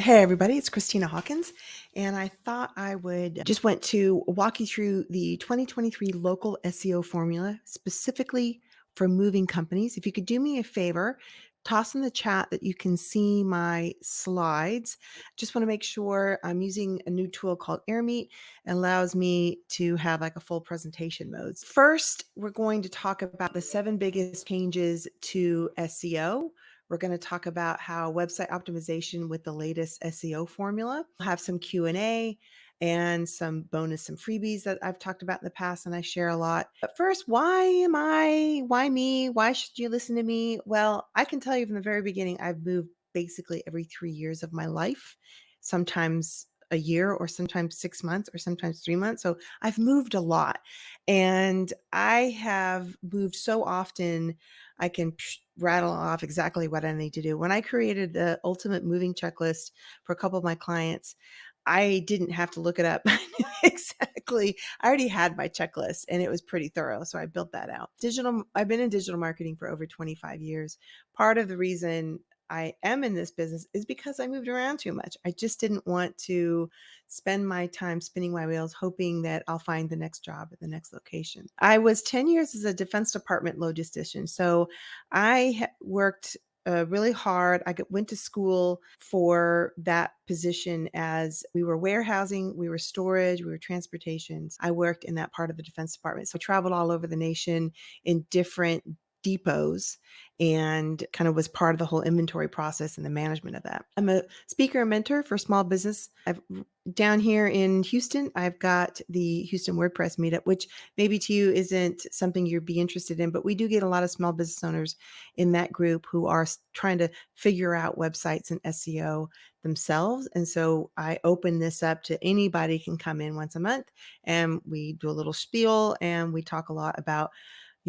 Hey everybody, it's Christina Hawkins, and I thought I would just want to walk you through the 2023 local SEO formula specifically for moving companies. If you could do me a favor, toss in the chat that you can see my slides. Just want to make sure I'm using a new tool called AirMeet. It allows me to have like a full presentation mode. First, we're going to talk about the 7 biggest changes to SEO. We're going to talk about how website optimization with the latest SEO formula. We'll have some Q&A and some bonus, some freebies that I've talked about in the past and I share a lot. But first, why me? Why should you listen to me? Well, I can tell you from the very beginning, I've moved basically every 3 years of my life, sometimes a year or sometimes 6 months or sometimes 3 months. So I've moved a lot and I have moved so often I can rattle off exactly what I need to do. When I created the ultimate moving checklist for a couple of my clients, I didn't have to look it up. I knew exactly. I already had my checklist and it was pretty thorough. So I built that out. I've been in digital marketing for over 25 years. Part of the reason I am in this business is because I moved around too much. I just didn't want to spend my time spinning my wheels hoping that I'll find the next job at the next location. I was 10 years as a Defense Department logistician. So I worked really hard. Went to school for that position as we were warehousing, we were storage, we were transportation. I worked in that part of the Defense Department. So I traveled all over the nation in different depots and kind of was part of the whole inventory process and the management of that. I'm a speaker and mentor for small business. Down here in Houston, I've got the Houston WordPress meetup, which maybe to you isn't something you'd be interested in, but we do get a lot of small business owners in that group who are trying to figure out websites and SEO themselves. And so I open this up to anybody can come in once a month and we do a little spiel and we talk a lot about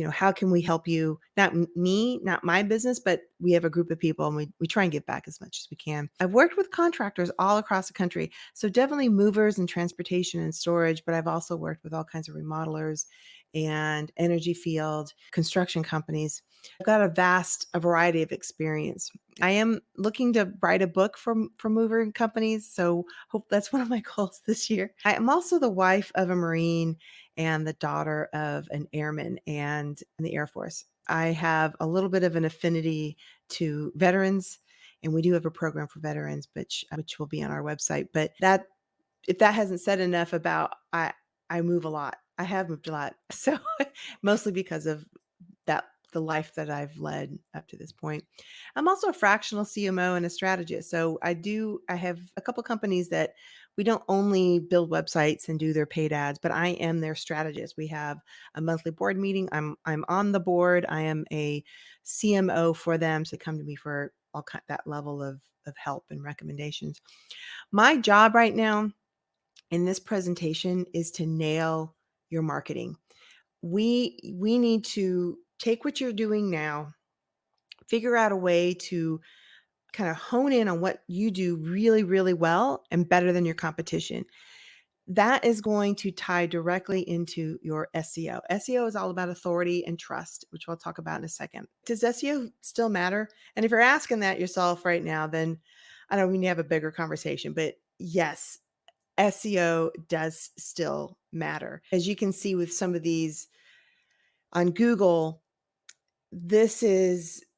how can we help you? Not me, not my business, but we have a group of people and we try and give back as much as we can. I've worked with contractors all across the country. So definitely movers and transportation and storage, but I've also worked with all kinds of remodelers and energy field construction companies. I've got a variety of experience. I am looking to write a book for mover companies. So hope that's one of my goals this year. I am also the wife of a Marine and the daughter of an airman and in the Air Force. I have a little bit of an affinity to veterans, and we do have a program for veterans, which will be on our website. But if that hasn't said enough about I move a lot. I have moved a lot. So mostly because of the life that I've led up to this point. I'm also a fractional CMO and a strategist. So I have a couple companies that we don't only build websites and do their paid ads, but I am their strategist. We have a monthly board meeting. I'm on the board. I am a CMO for them. So they come to me for that level of help and recommendations. My job right now in this presentation is to nail your marketing. We need to take what you're doing now, figure out a way to kind of hone in on what you do really, really well and better than your competition. That is going to tie directly into your SEO. SEO is all about authority and trust, which we'll talk about in a second. Does SEO still matter? And if you're asking that yourself right now, then I don't mean to have a bigger conversation, but yes, SEO does still matter. As you can see with some of these on Google,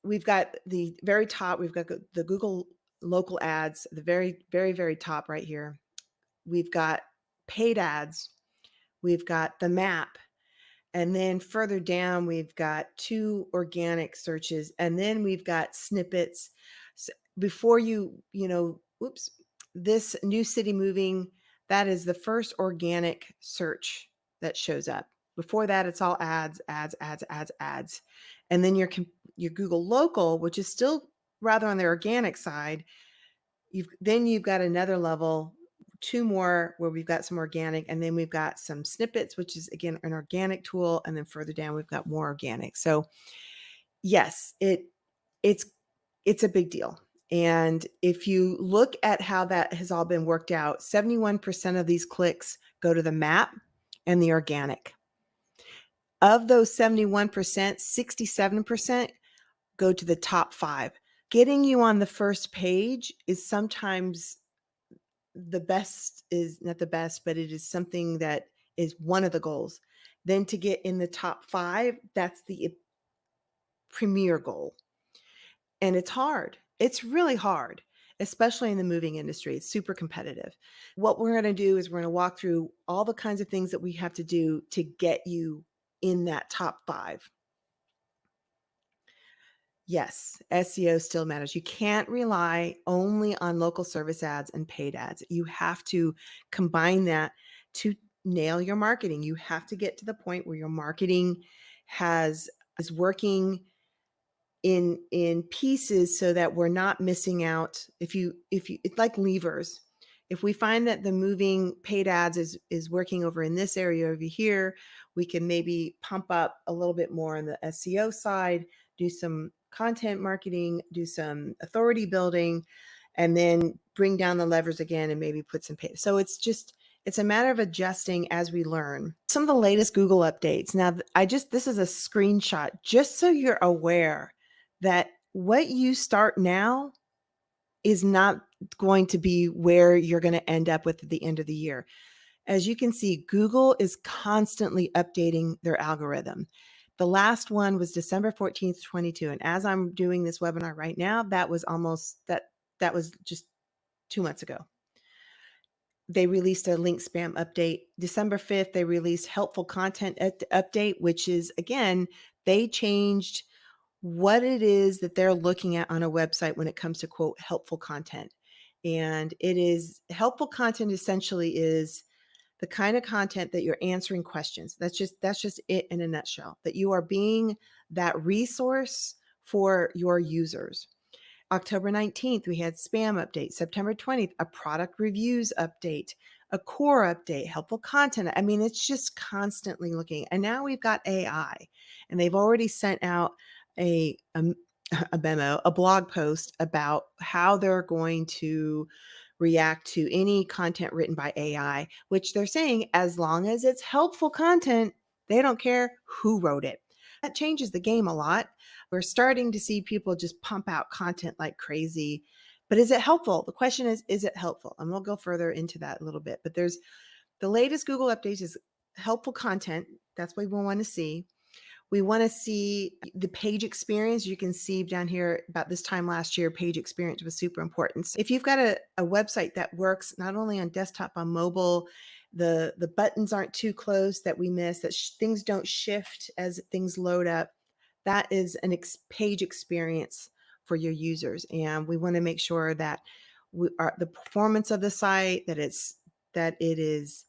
we've got the very top, we've got the Google local ads, the very, very, very top right here. We've got paid ads, we've got the map, and then further down, we've got 2 organic searches, and then we've got snippets. So before this new city moving, that is the first organic search that shows up. Before that, it's all ads, ads, ads, ads, ads. And then your Google local, which is still rather on the organic side, you've got another level, 2 more where we've got some organic, and then we've got some snippets, which is again an organic tool, and then further down we've got more organic. So yes, it's a big deal. And if you look at how that has all been worked out, 71% of these clicks go to the map and the organic. Of those 71%, 67% go to the top 5. Getting you on the first page is sometimes the best is not the best, but it is something that is one of the goals. Then to get in the top 5, that's the premier goal. And it's hard. It's really hard, especially in the moving industry. It's super competitive. What we're going to do is we're going to walk through all the kinds of things that we have to do to get you in that top 5. Yes, SEO still matters. You can't rely only on local service ads and paid ads. You have to combine that to nail your marketing. You have to get to the point where your marketing has is working in pieces so that we're not missing out. If you it's like levers. If we find that the moving paid ads is working over in this area over here, we can maybe pump up a little bit more on the SEO side, do some content marketing, do some authority building, and then bring down the levers again and maybe put some paid. So it's a matter of adjusting as we learn. Some of the latest Google updates. Now, this is a screenshot just so you're aware that what you start now is not going to be where you're going to end up with at the end of the year. As you can see, Google is constantly updating their algorithm. The last one was December 14th, 22. And as I'm doing this webinar right now, that was just 2 months ago. They released a link spam update. December 5th, they released helpful content update, which is, again, they changed what it is that they're looking at on a website when it comes to, quote, helpful content. And it is helpful content essentially is the kind of content that you're answering questions. That's just it in a nutshell, that you are being that resource for your users. October 19th, we had spam update. September 20th, a product reviews update, a core update, helpful content. I mean, it's just constantly looking. And now we've got AI, and they've already sent out a memo, a blog post about how they're going to react to any content written by AI, which they're saying as long as it's helpful content, they don't care who wrote it. That changes the game a lot. We're starting to see people just pump out content like crazy. But is it helpful? The question is it helpful? And we'll go further into that a little bit. But there's the latest Google updates is helpful content. That's what we want to see. We want to see the page experience. You can see down here about this time last year, page experience was super important. So if you've got a website that works not only on desktop, on mobile, the buttons aren't too close that we miss, that things don't shift as things load up, that is an page experience for your users. And we want to make sure that the performance of the site, that it is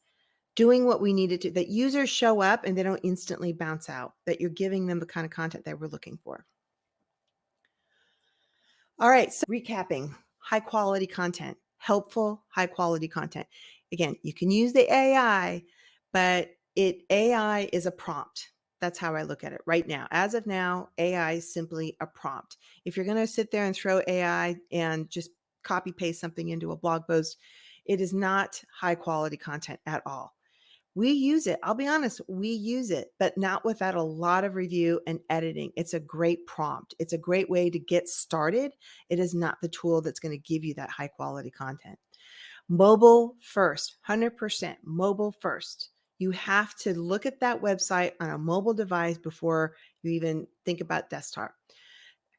doing what we needed to, that users show up and they don't instantly bounce out, that you're giving them the kind of content that we're looking for. All right, so recapping, high quality content, helpful, high quality content. Again, you can use the AI, but AI is a prompt. That's how I look at it right now. As of now, AI is simply a prompt. If you're going to sit there and throw AI and just copy paste something into a blog post, it is not high quality content at all. We use it. I'll be honest, we use it, but not without a lot of review and editing. It's a great prompt. It's a great way to get started. It is not the tool that's going to give you that high quality content. Mobile first, 100% mobile first. You have to look at that website on a mobile device before you even think about desktop.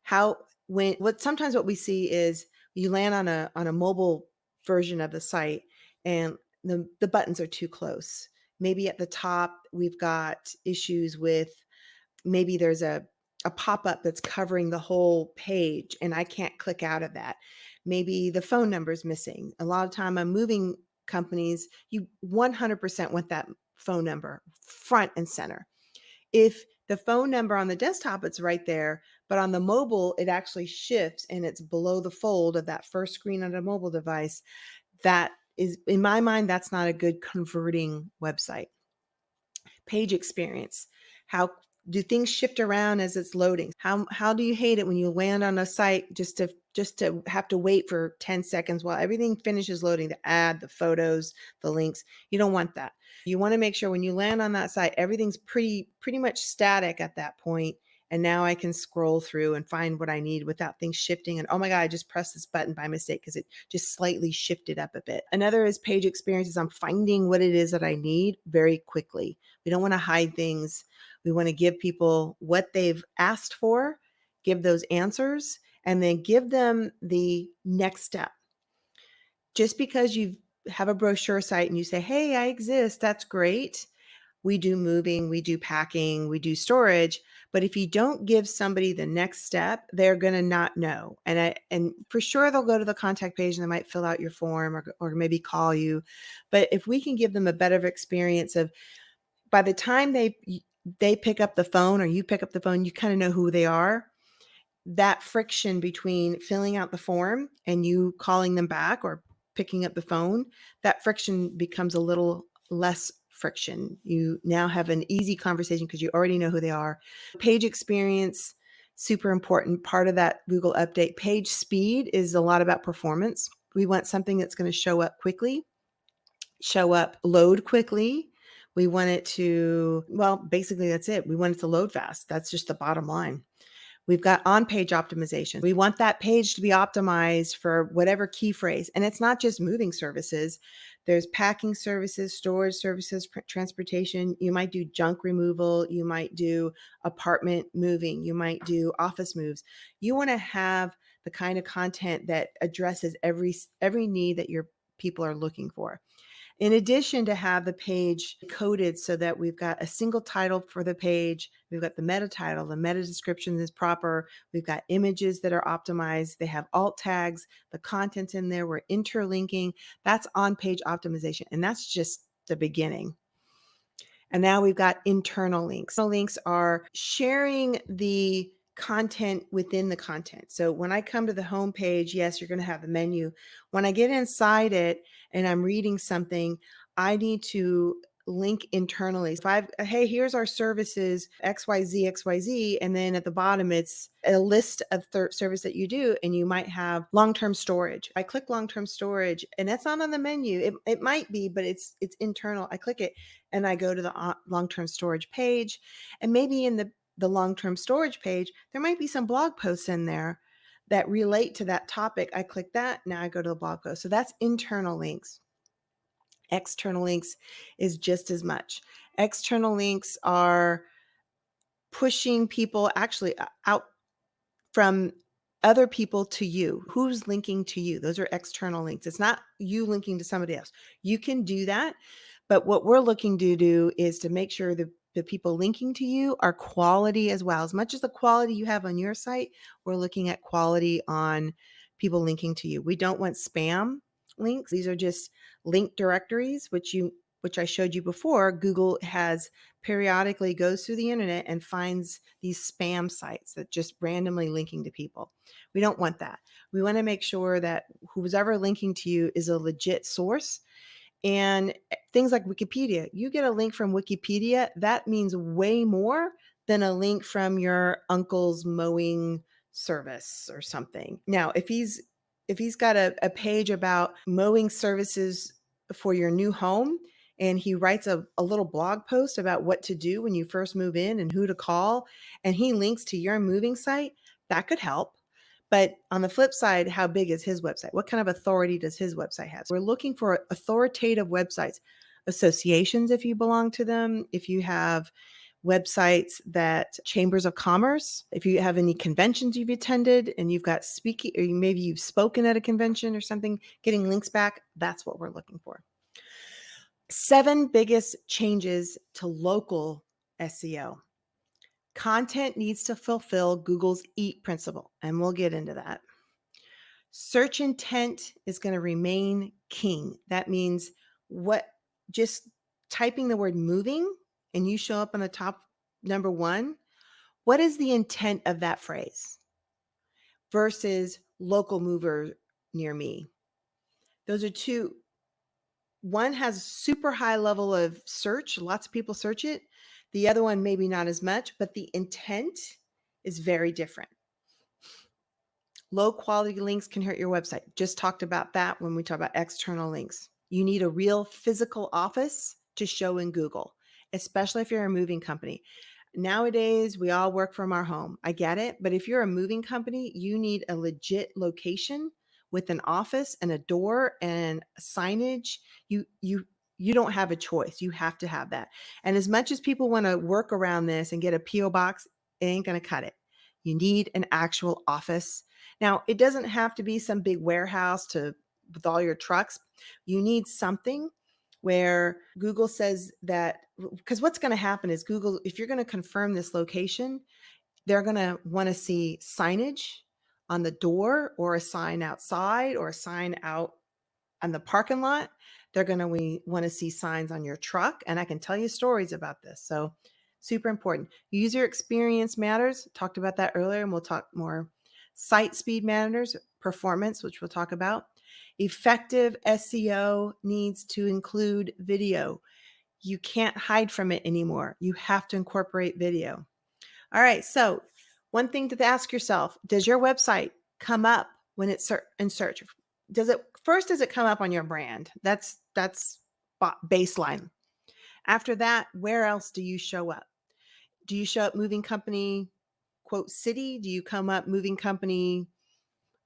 Sometimes what we see is you land on a mobile version of the site and the buttons are too close. Maybe at the top, we've got issues with maybe there's a pop-up that's covering the whole page and I can't click out of that. Maybe the phone number is missing. A lot of time I'm moving companies, you 100% want that phone number front and center. If the phone number on the desktop, it's right there, but on the mobile, it actually shifts and it's below the fold of that first screen on a mobile device. That is, in my mind, that's not a good converting website. Page experience. How do things shift around as it's loading? How do you hate it when you land on a site just to have to wait for 10 seconds while everything finishes loading, the ad, the photos, the links? You don't want that. You want to make sure when you land on that site, everything's pretty much static at that point, And now I can scroll through and find what I need without things shifting. And oh my God, I just pressed this button by mistake because it just slightly shifted up a bit. Another is page experiences. I'm finding what it is that I need very quickly. We don't want to hide things. We want to give people what they've asked for, give those answers, and then give them the next step. Just because you have a brochure site and you say, hey, I exist, that's great. We do moving, we do packing, we do storage. But if you don't give somebody the next step, they're going to not know. And for sure, they'll go to the contact page and they might fill out your form or maybe call you. But if we can give them a better experience of by the time they pick up the phone or you pick up the phone, you kind of know who they are. That friction between filling out the form and you calling them back or picking up the phone, that friction becomes a little less friction. You now have an easy conversation because you already know who they are. Page experience, super important part of that Google update. Page speed is a lot about performance. We want something that's going to show up quickly, load quickly. We want it to, well, basically that's it. We want it to load fast. That's just the bottom line. We've got on-page optimization. We want that page to be optimized for whatever key phrase. And it's not just moving services. There's packing services, storage services, transportation. You might do junk removal. You might do apartment moving. You might do office moves. You want to have the kind of content that addresses every need that your people are looking for. In addition to have the page coded so that we've got a single title for the page, we've got the meta title, the meta description is proper, we've got images that are optimized, they have alt tags, the content's in there, we're interlinking. That's on-page optimization, and that's just the beginning. And now we've got internal links. Internal links are sharing the content within the content. So when I come to the home page, yes, you're going to have the menu. When I get inside it and I'm reading something, I need to link internally. So hey, here's our services, XYZ, XYZ. And then at the bottom, it's a list of service that you do. And you might have long-term storage. I click long-term storage and that's not on the menu. It might be, but it's internal. I click it and I go to the long-term storage page. And maybe in the long-term storage page, there might be some blog posts in there that relate to that topic. I click that. Now I go to the blog post. So that's internal links. External links is just as much. External links are pushing people actually out from other people to you. Who's linking to you? Those are external links. It's not you linking to somebody else. You can do that. But what we're looking to do is to make sure that the people linking to you are quality as well. As much as the quality you have on your site, we're looking at quality on people linking to you. We don't want spam links. These are just link directories, which I showed you before. Google has periodically goes through the internet and finds these spam sites that just randomly linking to people. We don't want that. We want to make sure that who's ever linking to you is a legit source. And things like Wikipedia, you get a link from Wikipedia, that means way more than a link from your uncle's mowing service or something. Now, if he's got a page about mowing services for your new home and he writes a little blog post about what to do when you first move in and who to call, and he links to your moving site, that could help. But on the flip side, how big is his website? What kind of authority does his website have? We're looking for authoritative websites, associations if you belong to them, if you have websites that chambers of commerce, if you have any conventions you've attended and you've got speaking, or maybe you've spoken at a convention or something, getting links back, that's what we're looking for. 7 biggest changes to local SEO. Content needs to fulfill Google's EAT principle, and we'll get into that. Search intent is going to remain king. That means just typing the word moving and you show up on the top number 1, what is the intent of that phrase versus local mover near me? Those are two. One has super high level of search. Lots of people search it. The other one, maybe not as much, but the intent is very different. Low quality links can hurt your website. Just talked about that when we talk about external links. You need a real physical office to show in Google, especially if you're a moving company. nowadays we all work from our home. I get it. But if you're a moving company, you need a legit location with an office and a door and signage. You don't have a choice. You have to have that. And as much as people want to work around this and get a PO box, it ain't going to cut it. You need an actual office. Now, it doesn't have to be some big warehouse to with all your trucks. You need something where Google says that, because what's going to happen is Google, if you're going to confirm this location, they're going to want to see signage on the door or a sign outside or a sign out on the parking lot. They're going to want to see signs on your truck. And I can tell you stories about this. So super important. User experience matters. Talked about that earlier, and we'll talk more. Site speed matters, performance, which we'll talk about. Effective SEO needs to include video. You can't hide from it anymore. You have to incorporate video. All right. So one thing to ask yourself, does your website come up when it's in search? Does it come up on your brand? That's baseline. After that, where else do you show up? Do you show up moving company, quote, city? Do you come up moving company,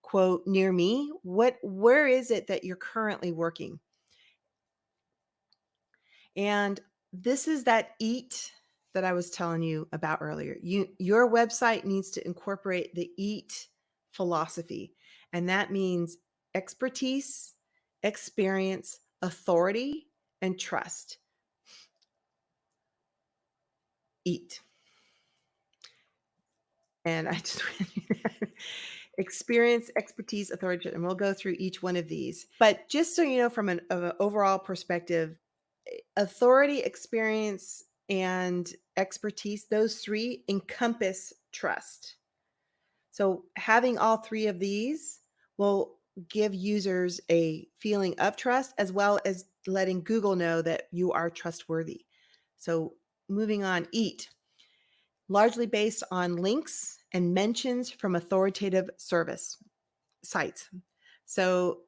quote, near me? Where is it that you're currently working? And this is that EAT that I was telling you about earlier. Your website needs to incorporate the EAT philosophy. And that means expertise, experience, authority, and trust. EAT. And I just experience, expertise, authority, and we'll go through each one of these. But just so you know, from an overall perspective, authority, experience, and expertise, those three encompass trust. So having all three of these will give users a feeling of trust, as well as letting Google know that you are trustworthy. So moving on, EAT, largely based on links and mentions from authoritative service sites. So,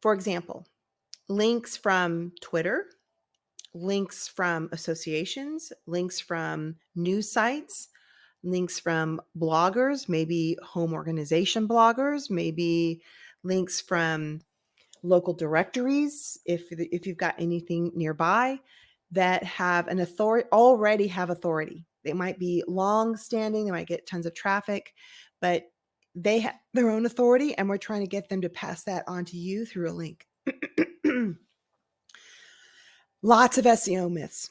for example, links from Twitter, links from associations, links from news sites, links from bloggers, maybe home organization bloggers, maybe links from local directories, if you've got anything nearby that have an authority, already have authority. They might be long standing, they might get tons of traffic, but they have their own authority, and we're trying to get them to pass that on to you through a link. Lots of SEO myths.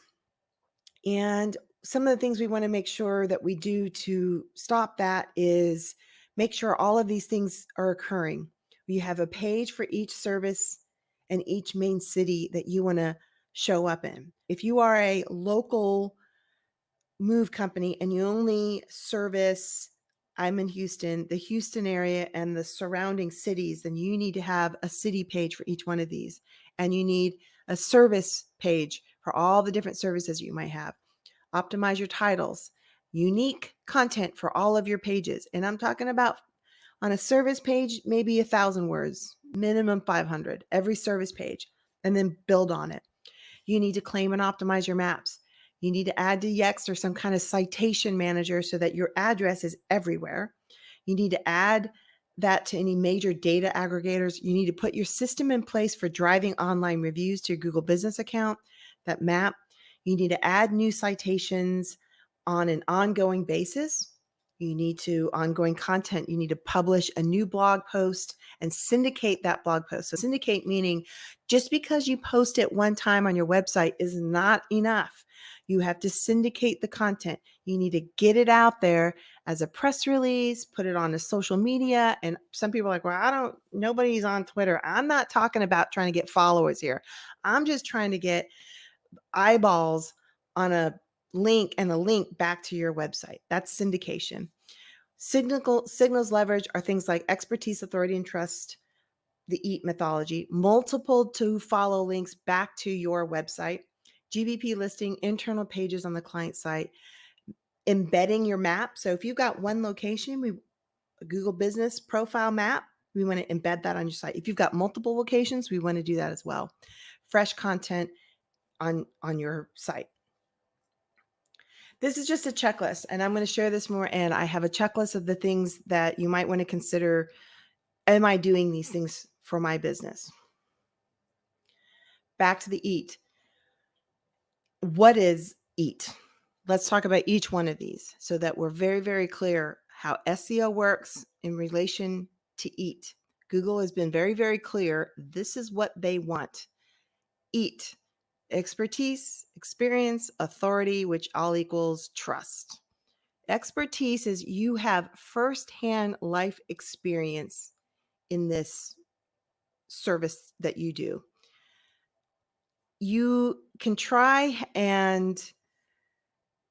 And some of the things we want to make sure that we do to stop that is make sure all of these things are occurring. You have a page for each service and each main city that you want to show up in. If you are a local move company and you only service, I'm in Houston, the Houston area and the surrounding cities, then you need to have a city page for each one of these. And you need a service page for all the different services you might have. Optimize your titles, unique content for all of your pages. And I'm talking about on a service page, maybe 1,000 words, minimum 500, every service page, and then build on it. You need to claim and optimize your maps. You need to add to Yext or some kind of citation manager so that your address is everywhere. You need to add that to any major data aggregators. You need to put your system in place for driving online reviews to your Google Business account, that map. You need to add new citations on an ongoing basis. You need to ongoing content. You need to publish a new blog post and syndicate that blog post. So syndicate meaning just because you post it one time on your website is not enough. You have to syndicate the content. You need to get it out there as a press release, put it on a social media. And some people are like, well, nobody's on Twitter. I'm not talking about trying to get followers here. I'm just trying to get eyeballs on a link and a link back to your website. That's syndication. Signals leverage are things like expertise, authority, and trust, the EAT methodology, multiple to follow links back to your website, GBP listing, internal pages on the client site, embedding your map. So if you've got one location, a Google Business profile map, we want to embed that on your site. If you've got multiple locations, we want to do that as well. Fresh content on your site. This is just a checklist, and I'm going to share this more. And I have a checklist of the things that you might want to consider. Am I doing these things for my business? Back to the eat. What is eat? Let's talk about each one of these so that we're very, very clear how SEO works in relation to eat. Google has been very, very clear. This is what they want. Eat. Expertise, experience, authority, which all equals trust. Expertise is you have firsthand life experience in this service that you do. You can try and,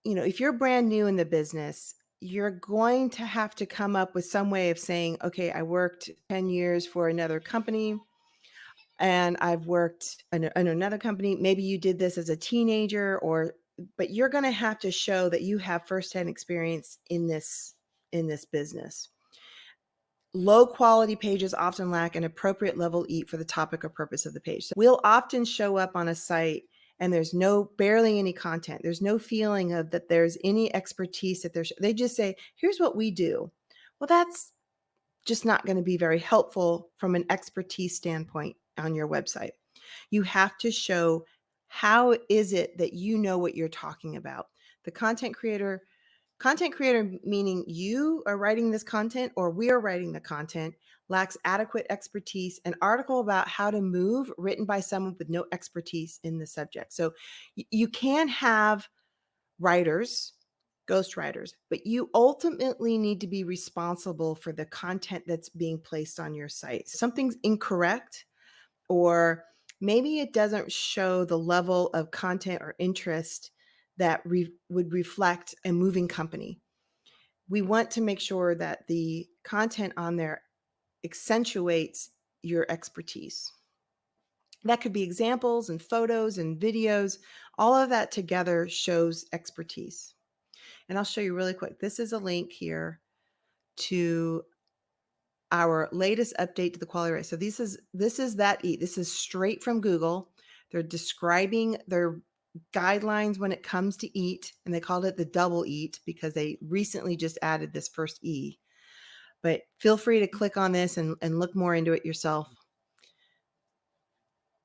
if you're brand new in the business, you're going to have to come up with some way of saying, okay, I worked 10 years for another company and I've worked in another company. Maybe you did this as a teenager but you're going to have to show that you have firsthand experience in this business. Low quality pages often lack an appropriate level EAT for the topic or purpose of the page. So we'll often show up on a site and there's barely any content. There's no feeling of that there's any expertise that they just say, here's what we do. Well, that's just not going to be very helpful from an expertise standpoint on your website. You have to show how is it that you know what you're talking about. The content creator meaning you are writing this content or we are writing the content, lacks adequate expertise. An article about how to move written by someone with no expertise in the subject. So you can have writers, ghostwriters, but you ultimately need to be responsible for the content that's being placed on your site. Something's incorrect, or maybe it doesn't show the level of content or interest that would reflect a moving company. We want to make sure that the content on there accentuates your expertise. That could be examples and photos and videos. All of that together shows expertise. And I'll show you really quick. This is a link here to our latest update to the quality rate. So this is that EAT. This is straight from Google. They're describing their guidelines when it comes to EAT, and they called it the double EAT because they recently just added this first E. But feel free to click on this and look more into it yourself.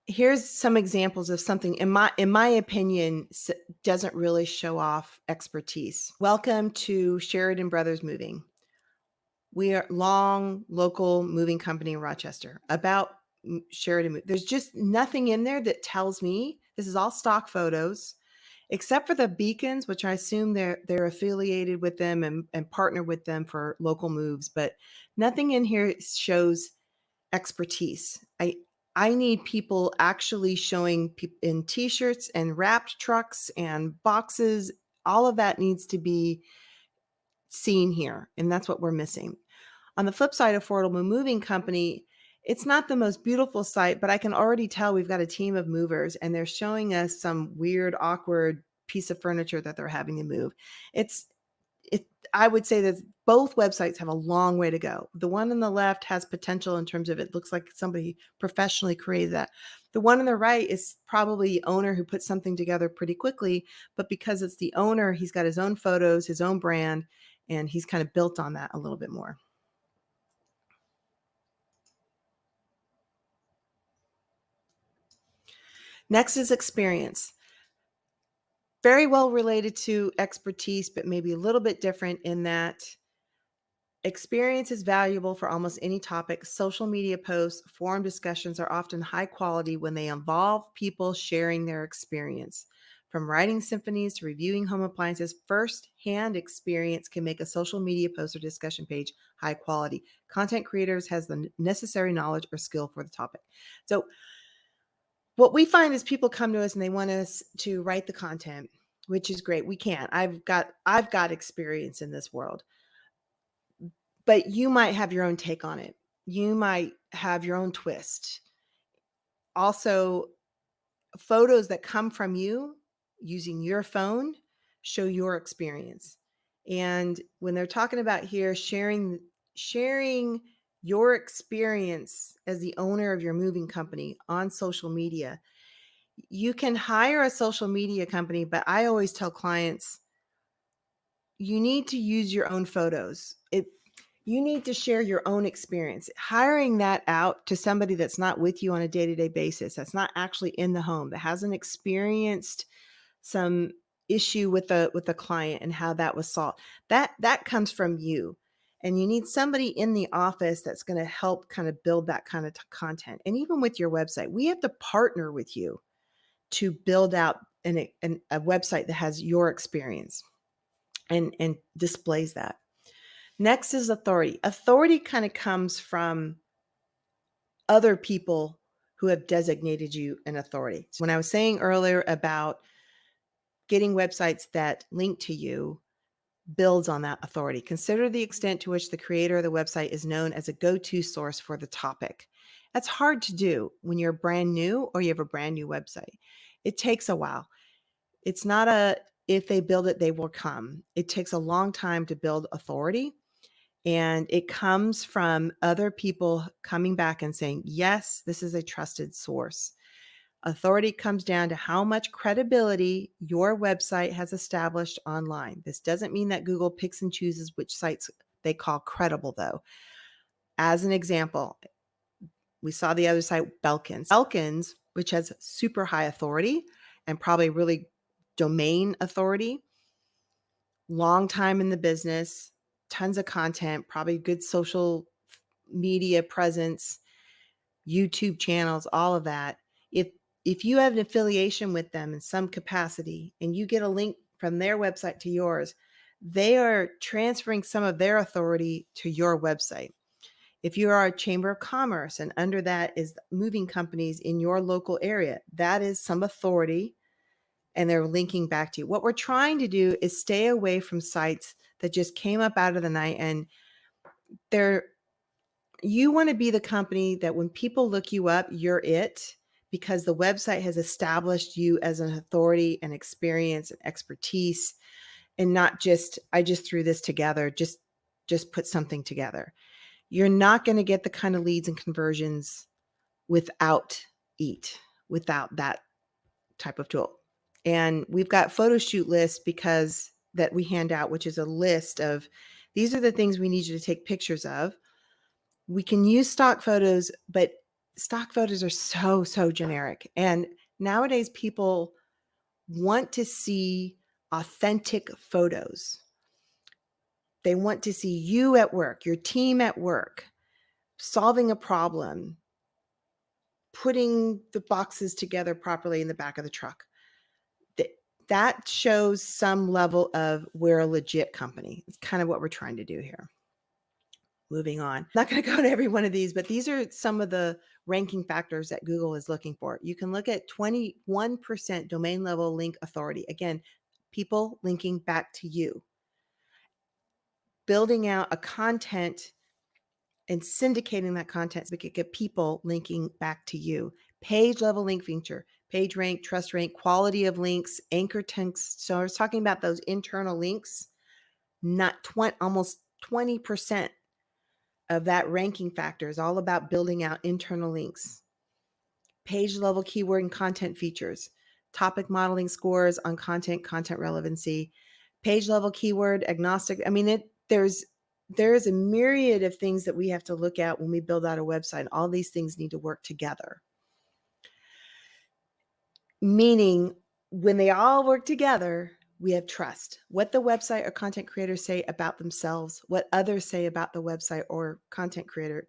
Here's some examples of something in my opinion doesn't really show off expertise. Welcome to Sheridan Brothers Moving. We are long local moving company in Rochester. About Sheridan. There's just nothing in there that tells me. This is all stock photos, except for the beacons, which I assume they're affiliated with them and partner with them for local moves. But nothing in here shows expertise. I need people actually showing in T-shirts and wrapped trucks and boxes. All of that needs to be seen here, and that's what we're missing. On the flip side, Affordable Moving Company, it's not the most beautiful site, but I can already tell we've got a team of movers and they're showing us some weird, awkward piece of furniture that they're having to move. I would say that both websites have a long way to go. The one on the left has potential in terms of it looks like somebody professionally created that. The one on the right is probably the owner who put something together pretty quickly, but because it's the owner, he's got his own photos, his own brand, and he's kind of built on that a little bit more. Next is experience. Very well related to expertise, but maybe a little bit different in that experience is valuable for almost any topic. Social media posts, forum discussions are often high quality when they involve people sharing their experience. From writing symphonies to reviewing home appliances, first-hand experience can make a social media post or discussion page high quality. Content creators has the necessary knowledge or skill for the topic. So what we find is people come to us and they want us to write the content, which is great. We can't. I've got experience in this world. But you might have your own take on it. You might have your own twist. Also, photos that come from you using your phone show your experience. And when they're talking about here sharing your experience as the owner of your moving company on social media, you can hire a social media company, but I always tell clients, you need to use your own photos. You need to share your own experience. Hiring that out to somebody that's not with you on a day-to-day basis, that's not actually in the home, that hasn't experienced some issue with the client and how that was solved. That comes from you. And you need somebody in the office that's going to help kind of build that kind of content. And even with your website, we have to partner with you to build out a website that has your experience and displays that. Next is authority. Authority kind of comes from other people who have designated you an authority. So when I was saying earlier about getting websites that link to you, builds on that authority. Consider the extent to which the creator of the website is known as a go-to source for the topic. That's hard to do when you're brand new or you have a brand new website. It takes a while. It's not a if they build it, they will come. It takes a long time to build authority. And it comes from other people coming back and saying, yes, this is a trusted source. Authority comes down to how much credibility your website has established online. This doesn't mean that Google picks and chooses which sites they call credible, though. As an example, we saw the other site, Belkins. Belkins, which has super high authority and probably really domain authority, long time in the business, tons of content, probably good social media presence, YouTube channels, all of that. If you have an affiliation with them in some capacity and you get a link from their website to yours, they are transferring some of their authority to your website. If you are a chamber of commerce and under that is moving companies in your local area, that is some authority and they're linking back to you. What we're trying to do is stay away from sites that just came up out of the night and you want to be the company that when people look you up, you're it, because the website has established you as an authority and experience and expertise, and not just, I just threw this together, just put something together. You're not going to get the kind of leads and conversions without without that type of tool. And we've got photo shoot lists because that we hand out, which is a list of these are the things we need you to take pictures of. We can use stock photos, but stock photos are so generic. And nowadays people want to see authentic photos. They want to see you at work, your team at work, solving a problem, putting the boxes together properly in the back of the truck. That shows some level of we're a legit company. It's kind of what we're trying to do here. Moving on. I'm not going to go to every one of these, but these are some of the ranking factors that Google is looking for. You can look at 21% domain level link authority. Again, people linking back to you. Building out a content and syndicating that content so we could get people linking back to you. Page level link feature, page rank, trust rank, quality of links, anchor text. So I was talking about those internal links, almost 20% of that ranking factor is all about building out internal links. Page level keyword and content features, topic modeling scores on content relevancy, page level keyword agnostic. I mean, there is a myriad of things that we have to look at when we build out a website. All these things need to work together. Meaning when they all work together, we have trust. What the website or content creators say about themselves, what others say about the website or content creator.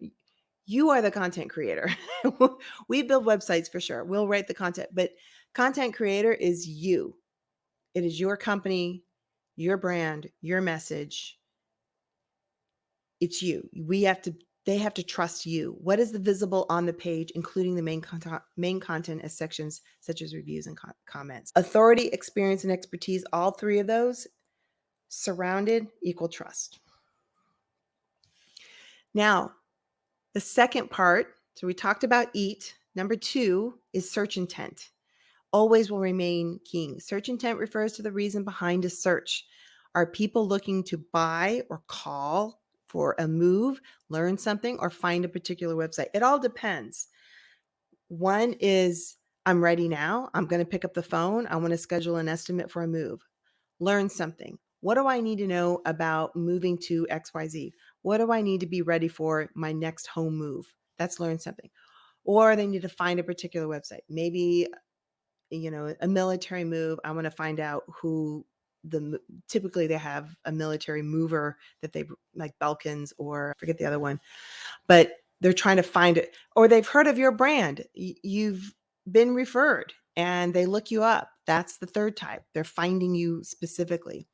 You are the content creator. We build websites for sure. We'll write the content, but content creator is you. It is your company, your brand, your message. It's you. They have to trust you. What is the visible on the page, including the main content as sections such as reviews and comments. Authority, experience, and expertise, all three of those surrounded equal trust. Now, the second part, so we talked about EAT. Number 2 is search intent. Always will remain king. Search intent refers to the reason behind a search. Are people looking to buy or call for a move, learn something, or find a particular website? It all depends. One is, I'm ready now. I'm going to pick up the phone. I want to schedule an estimate for a move. Learn something. What do I need to know about moving to XYZ? What do I need to be ready for my next home move? That's learn something. Or they need to find a particular website. Maybe, a military move. I want to find out who typically they have a military mover that they like, Belkins, or I forget the other one, but they're trying to find it, or they've heard of your brand. You've been referred and they look you up. That's the third type. They're finding you specifically.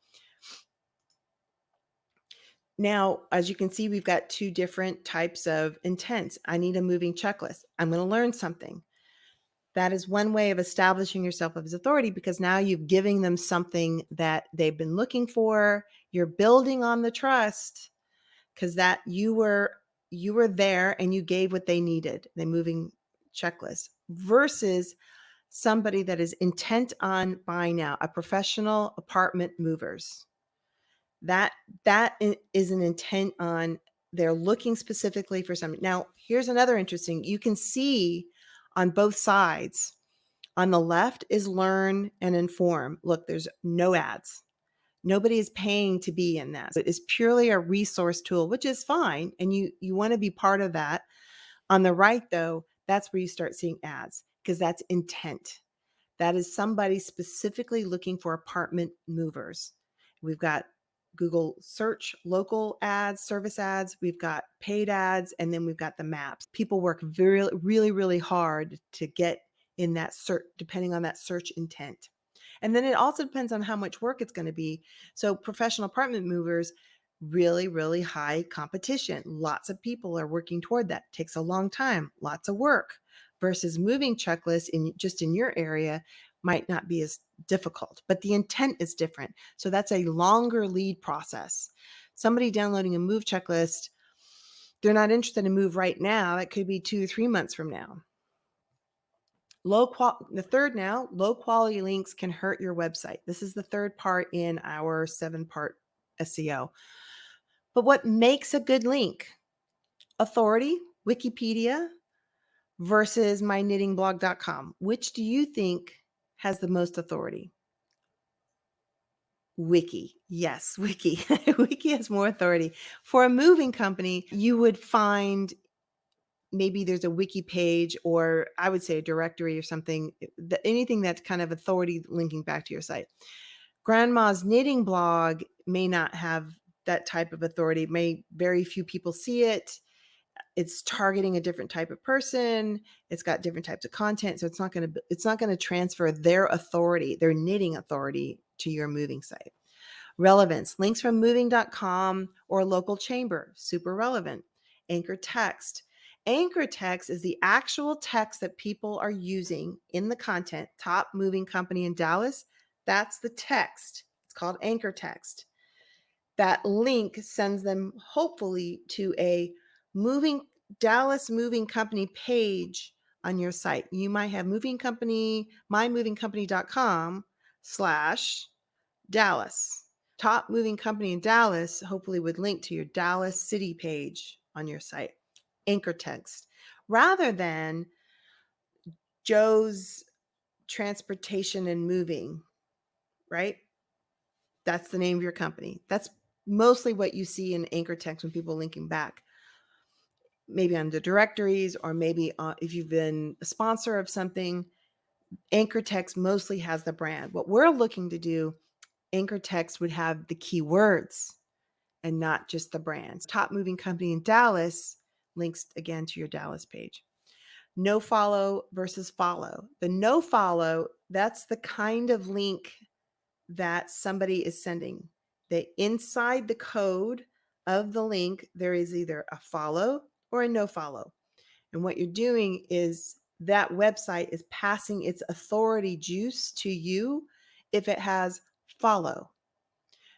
Now, as you can see, we've got two different types of intents. I need a moving checklist. I'm going to learn something. That is one way of establishing yourself as authority, because now you're giving them something that they've been looking for. You're building on the trust because that you were there and you gave what they needed, the moving checklist, versus somebody that is intent on buying now, a professional apartment movers. That is an intent on, they're looking specifically for something. Now, here's another interesting, you can see on both sides. On the left is learn and inform. Look, there's no ads. Nobody is paying to be in that. It is purely a resource tool, which is fine. And you want to be part of that. On the right, though, that's where you start seeing ads, because that's intent. That is somebody specifically looking for apartment movers. We've got Google search, local ads, service ads. We've got paid ads, and then we've got the maps. People work really, really hard to get in that search, depending on that search intent. And then it also depends on how much work it's going to be. So professional apartment movers, really, really high competition. Lots of people are working toward that. Takes a long time, lots of work, versus moving checklists in your area might not be as difficult, but the intent is different. So that's a longer lead process. Somebody downloading a move checklist, they're not interested in move right now. That could be 2 or 3 months from now. The third now, low quality links can hurt your website. This is the third part in our 7-part SEO. But what makes a good link? Authority, Wikipedia versus myknittingblog.com. Which do you think has the most authority? Wiki. Yes, Wiki. Wiki has more authority. For a moving company, you would find maybe there's a wiki page, or I would say a directory or something, anything that's kind of authority linking back to your site. Grandma's Knitting Blog may not have that type of authority. Very few people see it. It's targeting a different type of person. It's got different types of content. So it's not going to transfer their authority, their knitting authority, to your moving site. Relevance, links from moving.com or local chamber, super relevant. Anchor text. Anchor text is the actual text that people are using in the content. Top moving company in Dallas. That's the text. It's called anchor text. That link sends them hopefully to a Dallas moving company page on your site. You might have moving company, mymovingcompany.com/Dallas. Top moving company in Dallas hopefully would link to your Dallas city page on your site. Anchor text, rather than Joe's Transportation and Moving, right? That's the name of your company. That's mostly what you see in anchor text when people are linking back. Maybe on the directories, or maybe if you've been a sponsor of something, anchor text mostly has the brand. What we're looking to do, anchor text would have the keywords and not just the brands. Top moving company in Dallas links again to your Dallas page. No follow versus follow. The no follow, that's the kind of link that somebody is sending. That inside the code of the link, there is either a follow or a no follow. And what you're doing is that website is passing its authority juice to you if it has follow.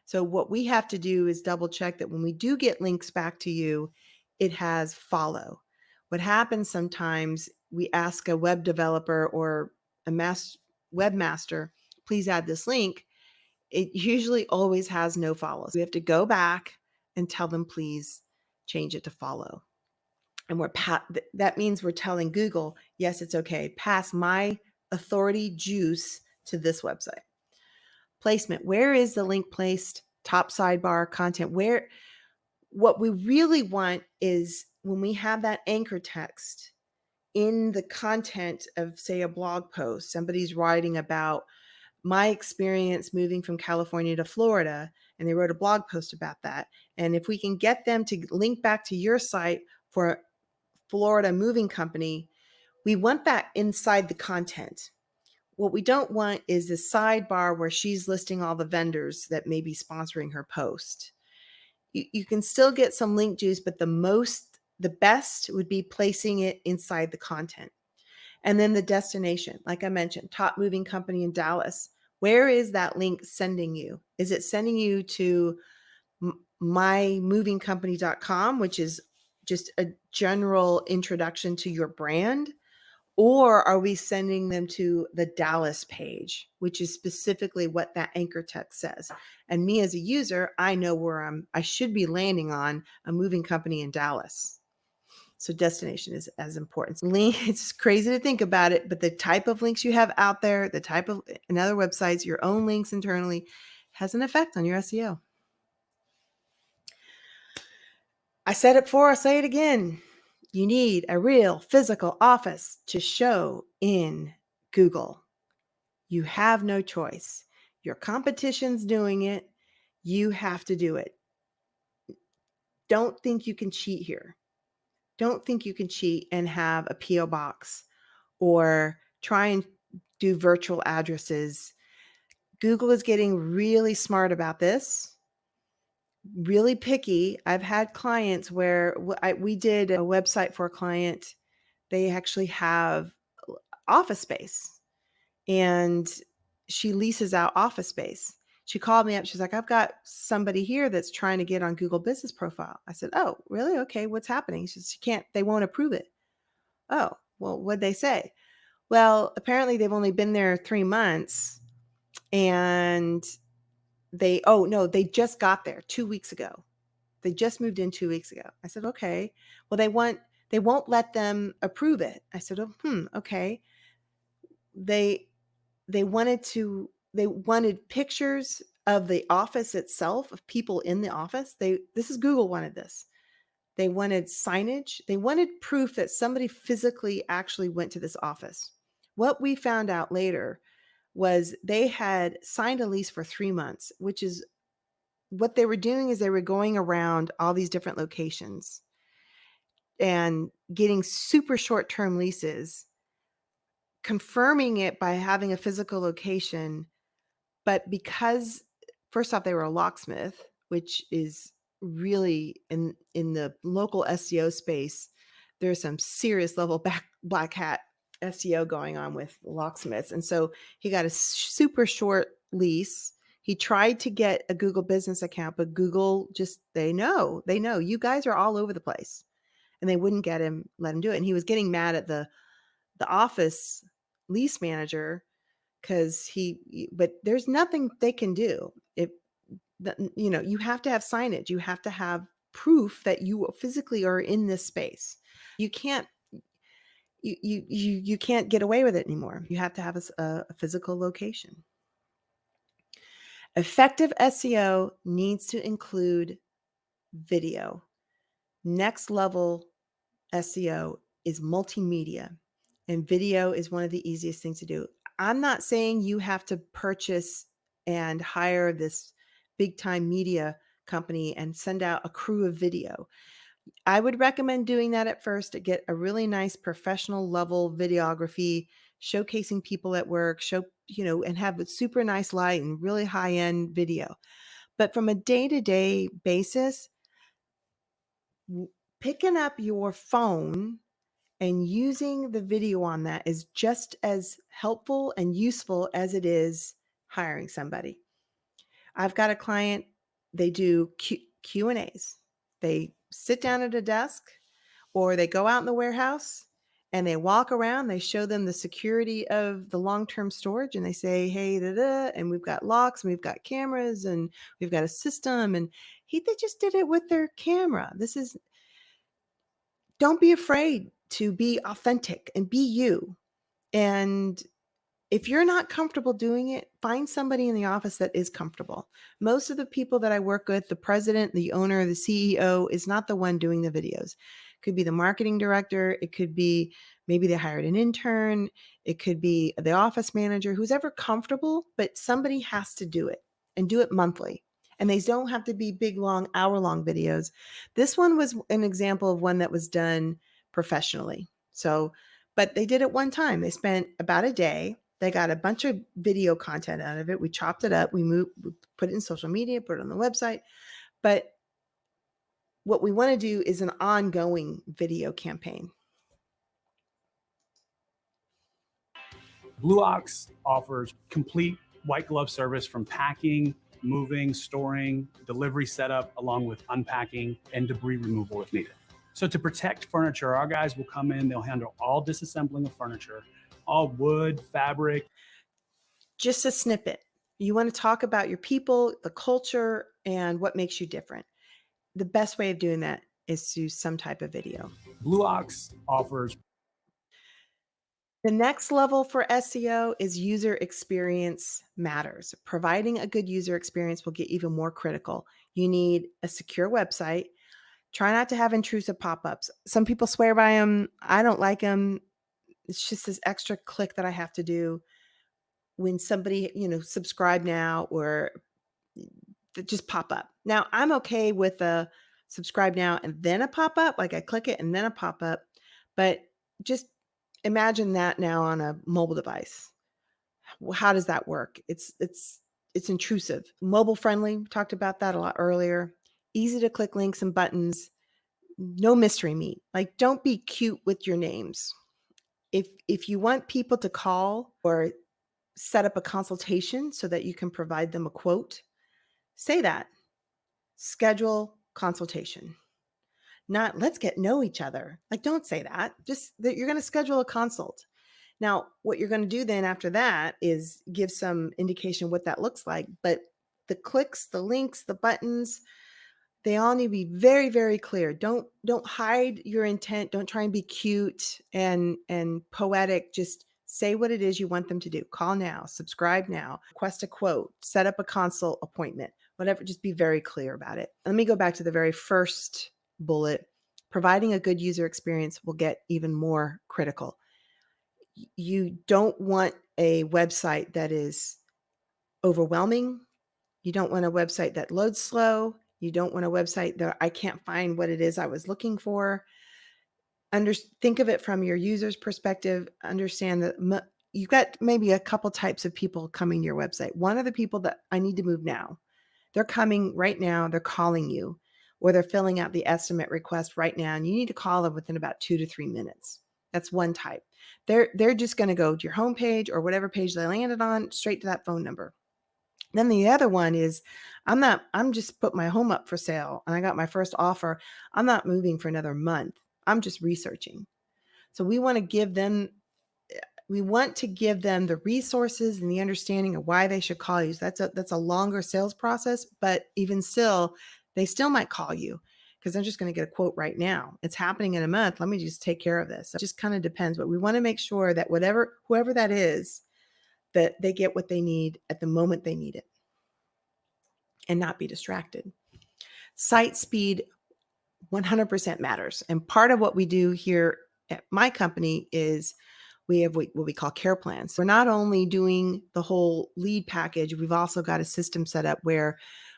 So what we have to do is double check that when we do get links back to you, it has follow. What happens sometimes, we ask a web developer or a webmaster, please add this link. It usually always has no follow. So we have to go back and tell them, please change it to follow. And that means we're telling Google, yes, it's okay. Pass my authority juice to this website. Placement. Where is the link placed? top sidebar content. What we really want is when we have that anchor text in the content of, say, a blog post, somebody's writing about my experience moving from California to Florida, and they wrote a blog post about that. And if we can get them to link back to your site for Florida moving company, we want that inside the content. What we don't want is the sidebar where she's listing all the vendors that may be sponsoring her post. You can still get some link juice, but the best would be placing it inside the content. And then the destination, like I mentioned, top moving company in Dallas. Where is that link sending you? Is it sending you to mymovingcompany.com, which is just a general introduction to your brand? Or are we sending them to the Dallas page, which is specifically what that anchor text says? And me as a user, I know where I should be landing on a moving company in Dallas. So destination is as important. Link, it's crazy to think about it, but the type of links you have out there, the type of in other websites, your own links internally has an effect on your SEO. I said it before, I'll say it again. You need a real physical office to show in Google. You have no choice. Your competition's doing it. You have to do it. Don't think you can cheat here. Don't think you can cheat and have a PO box or try and do virtual addresses. Google is getting really smart about this, really picky. I've had clients where we did a website for a client. They actually have office space and she leases out office space. She called me up. She's like, I've got somebody here that's trying to get on Google Business Profile. I said, oh, really? Okay. What's happening? She says, they won't approve it. Oh, well, what'd they say? Well, apparently they've only been there 3 months and they just got there 2 weeks ago. They just moved in 2 weeks ago. I said, okay. Well, they won't let them approve it. I said, oh, okay. They wanted pictures of the office itself, of people in the office. This is Google wanted this. They wanted signage. They wanted proof that somebody physically actually went to this office. What we found out later was they had signed a lease for 3 months, which is what they were doing is they were going around all these different locations and getting super short-term leases, confirming it by having a physical location. But because first off, they were a locksmith, which is really in the local SEO space, there's some serious level black hat SEO going on with locksmiths. And so he got a super short lease. He tried to get a Google business account, but Google they know you guys are all over the place, and they wouldn't let him do it. And he was getting mad at the office lease manager because but there's nothing they can do. You have to have signage. You have to have proof that you physically are in this space. You can't get away with it anymore. You have to have a physical location. Effective SEO needs to include video. Next level SEO is multimedia, and video is one of the easiest things to do. I'm not saying you have to purchase and hire this big time media company and send out a crew of video. I would recommend doing that at first to get a really nice professional level videography, showcasing people at work, and have a super nice light and really high end video. But from a day-to-day basis, picking up your phone and using the video on that is just as helpful and useful as it is hiring somebody. I've got a client, they do Q&As. They sit down at a desk or they go out in the warehouse and they walk around. They show them the security of the long-term storage and they say, hey, and we've got locks and we've got cameras and we've got a system. And they just did it with their camera. Don't be afraid to be authentic and be you. And If you're not comfortable doing it, find somebody in the office that is comfortable. Most of the people that I work with, the president, the owner, the CEO is not the one doing the videos. It could be the marketing director. It could be maybe they hired an intern. It could be the office manager, who's ever comfortable, but somebody has to do it and do it monthly. And they don't have to be big, long, hour-long videos. This one was an example of one that was done professionally. So, but they did it one time. They spent about a day. They got a bunch of video content out of it. We chopped it up. We put it in social media, put it on the website. But what we want to do is an ongoing video campaign. Blue Ox offers complete white glove service from packing, moving, storing, delivery setup, along with unpacking and debris removal if needed. So to protect furniture, our guys will come in, they'll handle all disassembling of furniture, all wood, fabric. Just a snippet. You want to talk about your people, the culture, and what makes you different. The best way of doing that is through some type of video. Blue Ox offers. The next level for SEO is user experience matters. Providing a good user experience will get even more critical. You need a secure website. Try not to have intrusive pop-ups. Some people swear by them. I don't like them. It's just this extra click that I have to do when somebody, subscribe now or just pop up. Now, I'm okay with a subscribe now and then a pop-up, like I click it and then a pop-up, but just imagine that now on a mobile device. How does that work? It's intrusive. Mobile friendly, we talked about that a lot earlier. Easy to click links and buttons. No mystery meat. Like, don't be cute with your names. If you want people to call or set up a consultation so that you can provide them a quote, say that. Schedule consultation. Not let's get know each other. Like, don't say that. Just that you're going to schedule a consult. Now, what you're going to do then after that is give some indication what that looks like. But the clicks, the links, the buttons, they all need to be very, very clear. Don't hide your intent. Don't try and be cute and poetic. Just say what it is you want them to do. Call now, subscribe now, request a quote, set up a consult appointment, whatever. Just be very clear about it. Let me go back to the very first bullet. Providing a good user experience will get even more critical. You don't want a website that is overwhelming. You don't want a website that loads slow. You don't want a website that I can't find what it is I was looking for. Think of it from your user's perspective. Understand that you've got maybe a couple types of people coming to your website. One are the people that I need to move now. They're coming right now. They're calling you, or they're filling out the estimate request right now, and you need to call them within about 2 to 3 minutes. That's one type. They're just going to go to your homepage or whatever page they landed on, straight to that phone number. Then the other one is, I'm just put my home up for sale and I got my first offer. I'm not moving for another month. I'm just researching. So we want to give them the resources and the understanding of why they should call you. So that's a longer sales process, but even still, they still might call you because they're just going to get a quote right now. It's happening in a month. Let me just take care of this. It just kind of depends, but we want to make sure that whoever that is, that they get what they need at the moment they need it and not be distracted. Site speed 100% matters. And part of what we do here at my company is we have what we call care plans. We're not only doing the whole lead package, we've also got a system set up where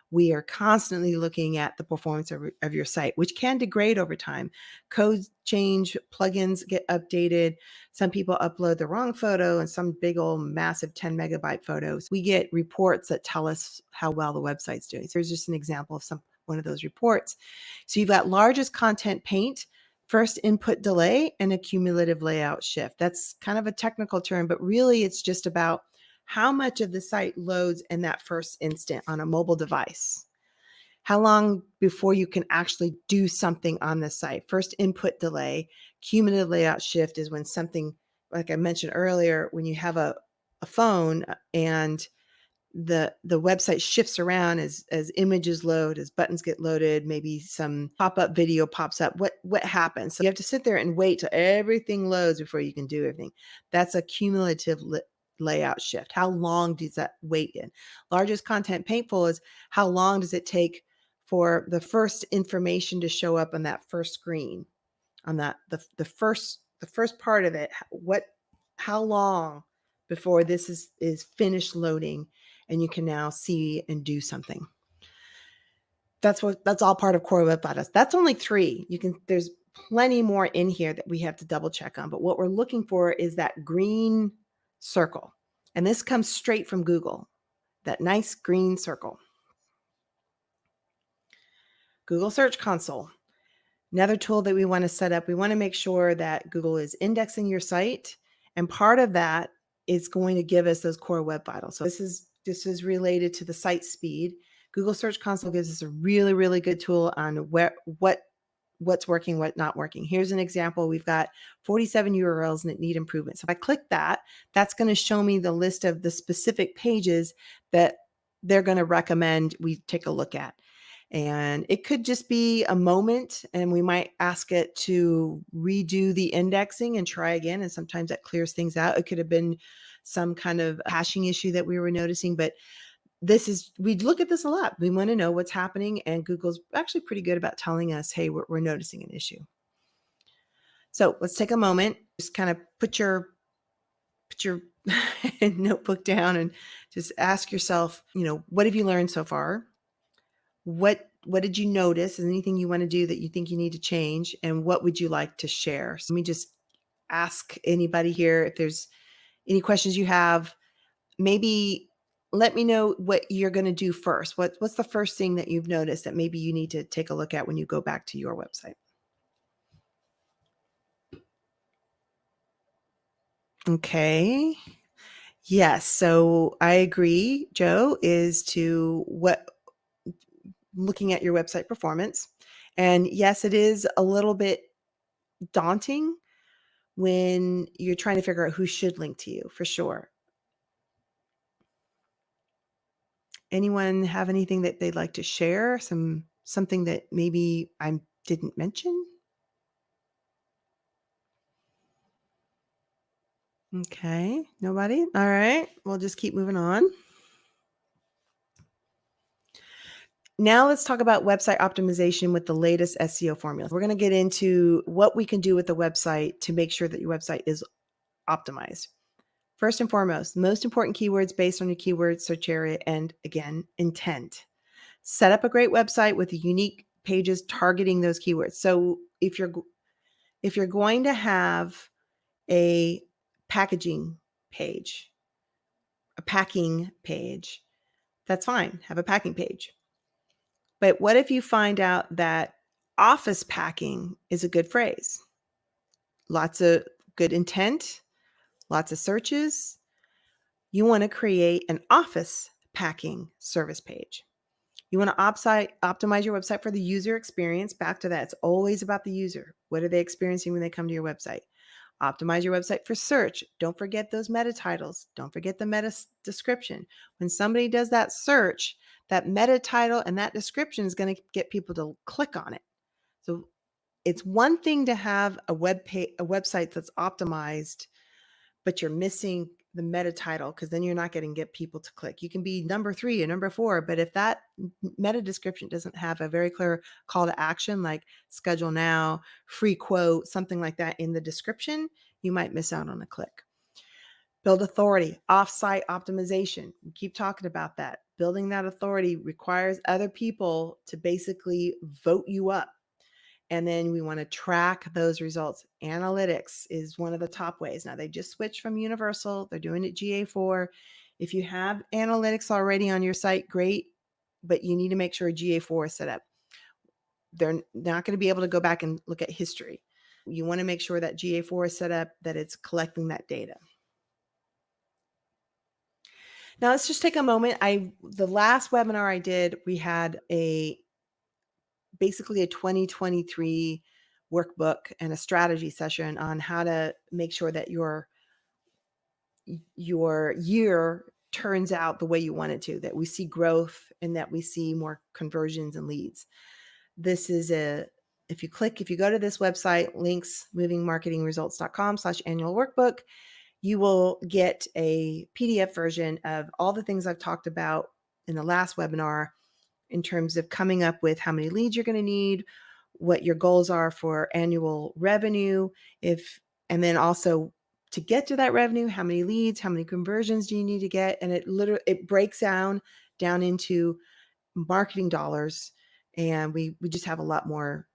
we are constantly looking at the performance of your site, which can degrade over time. Codes change, plugins get updated. Some people upload the wrong photo and some big old massive 10 megabyte photos. We get reports that tell us how well the website's doing. So here's just an example of one of those reports. So you've got largest content paint, first input delay, and a cumulative layout shift. That's kind of a technical term, but really it's just about how much of the site loads in that first instant on a mobile device. How long before you can actually do something on the site? First input delay, cumulative layout shift is when something, like I mentioned earlier, when you have a phone and the website shifts around as images load, as buttons get loaded, maybe some pop-up video pops up. What happens? So you have to sit there and wait till everything loads before you can do everything. That's a cumulative layout shift? How long does that wait in? Largest content painful is how long does it take for the first information to show up on that first screen, on that the first part of it. How long before this is finished loading and you can now see and do something? That's all part of Core Web Vitals. That's only 3. There's plenty more in here that we have to double check on. But what we're looking for is that green circle. And this comes straight from Google, that nice green circle. Google Search Console. Another tool that we want to set up, we want to make sure that Google is indexing your site. And part of that is going to give us those Core Web Vitals. So this is related to the site speed. Google Search Console gives us a really, really good tool on what's working, what's not working. Here's an example. We've got 47 URLs that need improvement. So if I click that, that's going to show me the list of the specific pages that they're going to recommend we take a look at. And it could just be a moment, and we might ask it to redo the indexing and try again. And sometimes that clears things out. It could have been some kind of hashing issue that we were noticing, but we look at this a lot. We want to know what's happening, and Google's actually pretty good about telling us, hey, we're noticing an issue. So let's take a moment, just kind of put your notebook down and just ask yourself, what have you learned so far? What did you notice? Is there anything you want to do that you think you need to change? And what would you like to share? So let me just ask anybody here if there's any questions you have. Maybe let me know what you're going to do first. What's the first thing that you've noticed that maybe you need to take a look at when you go back to your website? Okay. Yes. So I agree, Joe, is to looking at your website performance. And yes, it is a little bit daunting when you're trying to figure out who should link to you, for sure. Anyone have anything that they'd like to share? Something that maybe I didn't mention? Okay, nobody? All right, we'll just keep moving on. Now let's talk about website optimization with the latest SEO formulas. We're going to get into what we can do with the website to make sure that your website is optimized. First and foremost, most important keywords based on your keyword search area and, again, intent. Set up a great website with unique pages targeting those keywords. So if you're going to have a packaging page, a packing page, that's fine. Have a packing page. But what if you find out that office packing is a good phrase? Lots of good intent, lots of searches. You want to create an office packing service page. You want to optimize your website for the user experience. Back to that, it's always about the user. What are they experiencing when they come to your website? Optimize your website for search. Don't forget those meta titles. Don't forget the meta description. When somebody does that search, that meta title and that description is going to get people to click on it. So it's one thing to have a website that's optimized, but you're missing the meta title, because then you're not going to get people to click. You can be number 3 or number 4, but if that meta description doesn't have a very clear call to action, like schedule now, free quote, something like that in the description, you might miss out on a click. Build authority, offsite optimization. We keep talking about that. Building that authority requires other people to basically vote you up. And then we want to track those results. Analytics is one of the top ways. Now, they just switched from Universal. They're doing it GA4. If you have analytics already on your site, great, but you need to make sure GA4 is set up. They're not going to be able to go back and look at history. You want to make sure that GA4 is set up, that it's collecting that data. Now, let's just take a moment. The last webinar I did, we had basically a 2023 workbook and a strategy session on how to make sure that your year turns out the way you want it to, that we see growth and that we see more conversions and leads. This is if you go to this website, links, movingmarketingresults.com/annual workbook, you will get a PDF version of all the things I've talked about in the last webinar in terms of coming up with how many leads you're going to need, what your goals are for annual revenue, and then also to get to that revenue, how many leads, how many conversions do you need to get? And it breaks down into marketing dollars. And we just have a lot more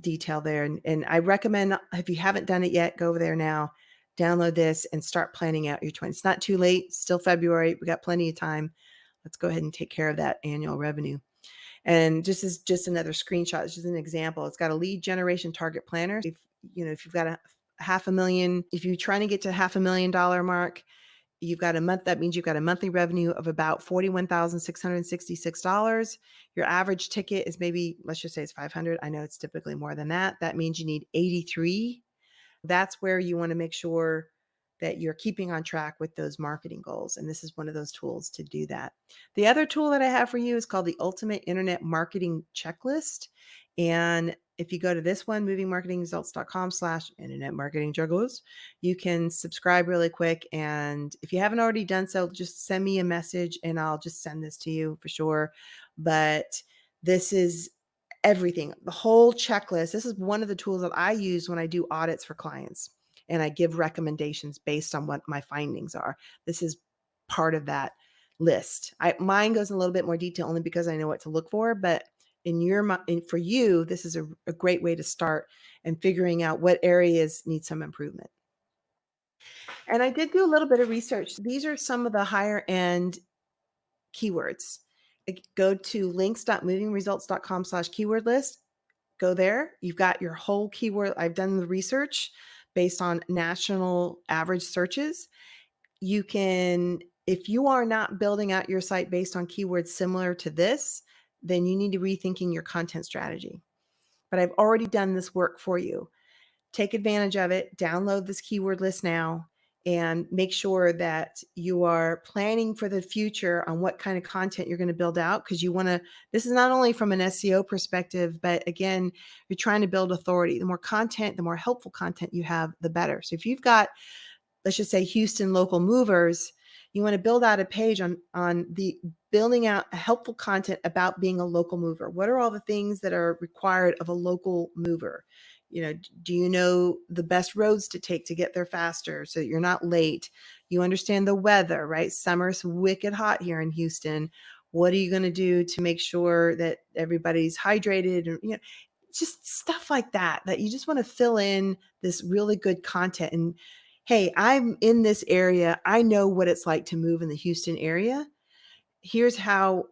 detail there. And I recommend, if you haven't done it yet, go over there now, download this and start planning out your 20. It's not too late, still February. We got plenty of time. Let's go ahead and take care of that annual revenue. And just as just another screenshot, it's just an example. It's got a lead generation target planner. If you've got a half a million, if you're trying to get to $500,000 mark, you've got a month. That means you've got a monthly revenue of about $41,666. Your average ticket is maybe, let's just say it's 500. I know it's typically more than that. That means you need 83. That's where you want to make sure that you're keeping on track with those marketing goals. And this is one of those tools to do that. The other tool that I have for you is called the Ultimate Internet Marketing Checklist. And if you go to this one, movingmarketingresults.com/internet marketing juggles, you can subscribe really quick. And if you haven't already done so, just send me a message and I'll just send this to you for sure. But this is everything, the whole checklist. This is one of the tools that I use when I do audits for clients and I give recommendations based on what my findings are. This is part of that list. Mine goes in a little bit more detail only because I know what to look for, but for you, this is a great way to start and figuring out what areas need some improvement. And I did do a little bit of research. These are some of the higher end keywords. Go to links.movingresults.com/keyword list. Go there. You've got your whole keyword. I've done the research based on national average searches. You can, if you are not building out your site based on keywords similar to this, then you need to rethinking your content strategy. But I've already done this work for you. Take advantage of it. Download this keyword list now and make sure that you are planning for the future on what kind of content you're going to build out, because this is not only from an SEO perspective, but again, you're trying to build authority. The more content, the more helpful content you have, the better. So if you've got, let's just say, Houston local movers, you want to build out a page on the building out helpful content about being a local mover. What are all the things that are required of a local mover? Do you know the best roads to take to get there faster so that you're not late? You understand the weather, right? Summer's wicked hot here in Houston. What are you going to do to make sure that everybody's hydrated? Just stuff like that you just want to fill in this really good content. And hey, I'm in this area. I know what it's like to move in the Houston area. Here's how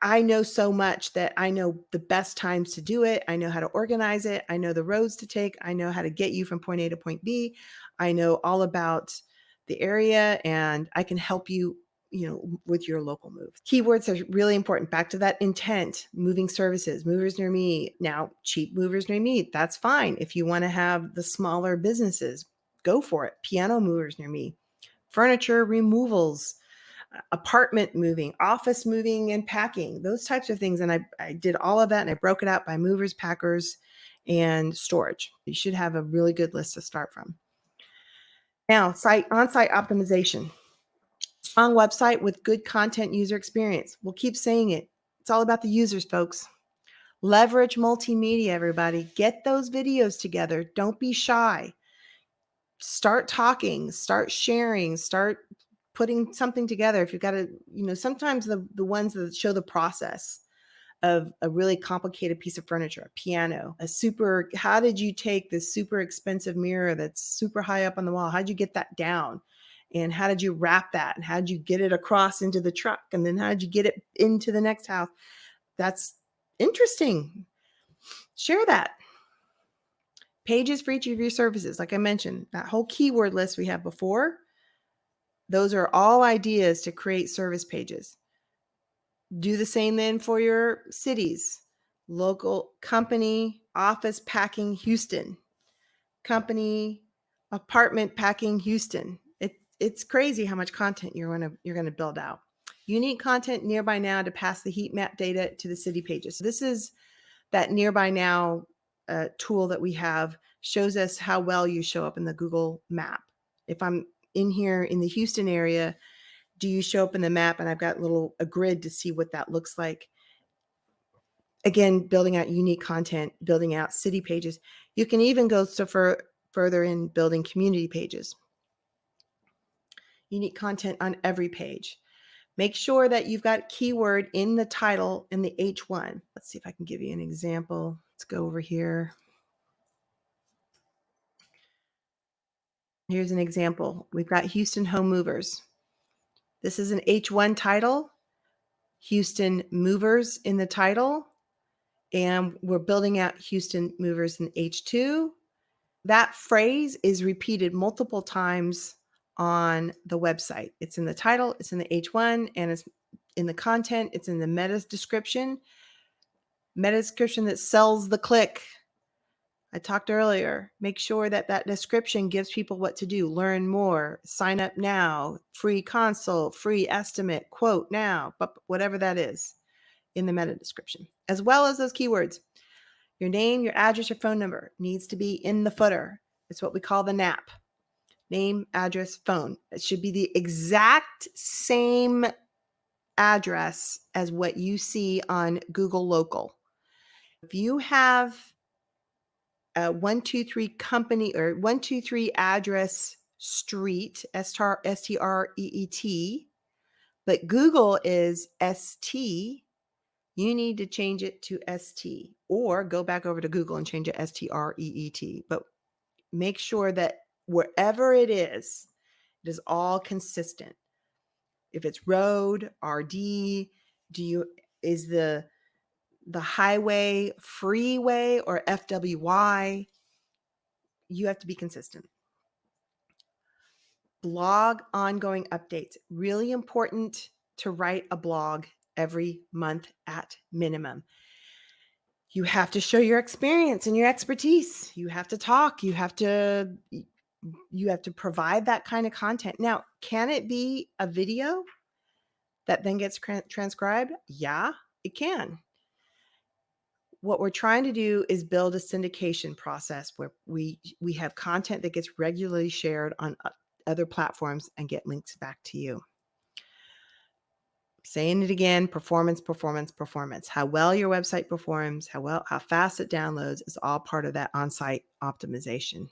I know so much that I know the best times to do it. I know how to organize it. I know the roads to take. I know how to get you from point A to point B. I know all about the area and I can help you, with your local move. Keywords are really important. Back to that intent, moving services, movers near me. Now, cheap movers near me, that's fine. If you want to have the smaller businesses, go for it. Piano movers near me, furniture removals, apartment moving, office moving and packing, those types of things. And I did all of that and I broke it out by movers, packers, and storage. You should have a really good list to start from. Now, on-site optimization. Strong website with good content user experience. We'll keep saying it. It's all about the users, folks. Leverage multimedia, everybody. Get those videos together. Don't be shy. Start talking, start sharing, start putting something together. If you've got sometimes the ones that show the process of a really complicated piece of furniture, a piano, how did you take this super expensive mirror that's super high up on the wall? How did you get that down? And how did you wrap that? And how did you get it across into the truck? And then how did you get it into the next house? That's interesting. Share that. Pages for each of your services. Like I mentioned, that whole keyword list we have before, those are all ideas to create service pages. Do the same then for your cities. Local company, office packing Houston. Company, apartment packing Houston. It's crazy how much content you're gonna build out. Unique content nearby now to pass the heat map data to the city pages. So this is that nearby now tool that we have, shows us how well you show up in the Google map. If I'm in here in the Houston area, do you show up in the map? And I've got a grid to see what that looks like. Again, building out unique content, building out city pages. You can even go further in building community pages. Unique content on every page. Make sure that you've got keyword in the title in the H1. Let's see if I can give you an example. Let's go over here. Here's an example. We've got Houston Home Movers. This is an H1 title, Houston Movers in the title, and we're building out Houston Movers in H2. That phrase is repeated multiple times on the website. It's in the title, it's in the H1, and it's in the content, it's in the meta description that sells the click. I talked earlier. Make sure that that description gives people what to do. Learn more, sign up now, free consult, free estimate, quote now, but whatever that is in the meta description, as well as those keywords. Your name, your address, your phone number needs to be in the footer. It's what we call the NAP. Name, address, phone. It should be the exact same address as what you see on Google Local. If you have a 123 company or 123 address street, STREET, but Google is ST, you need to change it to ST or go back over to Google and change it STREET. But make sure that wherever it is all consistent. If it's road, RD, is the highway freeway or FWY? You have to be consistent. Blog ongoing updates. Really important to write a blog every month at minimum. You have to show your experience and your expertise. You have to talk. You have to provide that kind of content. Now, can it be a video that then gets transcribed? Yeah, it can. What we're trying to do is build a syndication process where we have content that gets regularly shared on other platforms and get links back to you. Saying it again, performance, performance, performance. How well your website performs, how fast it downloads is all part of that on-site optimization.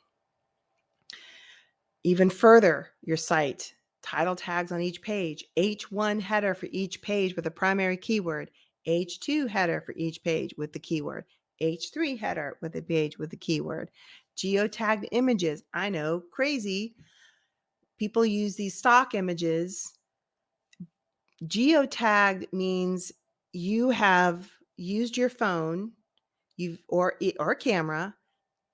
Even further, your site, title tags on each page, H1 header for each page with a primary keyword, H2 header for each page with the keyword, H3 header with a page with the keyword, geotagged images. I know, crazy. People use these stock images. Geotagged means you have used your phone, or camera,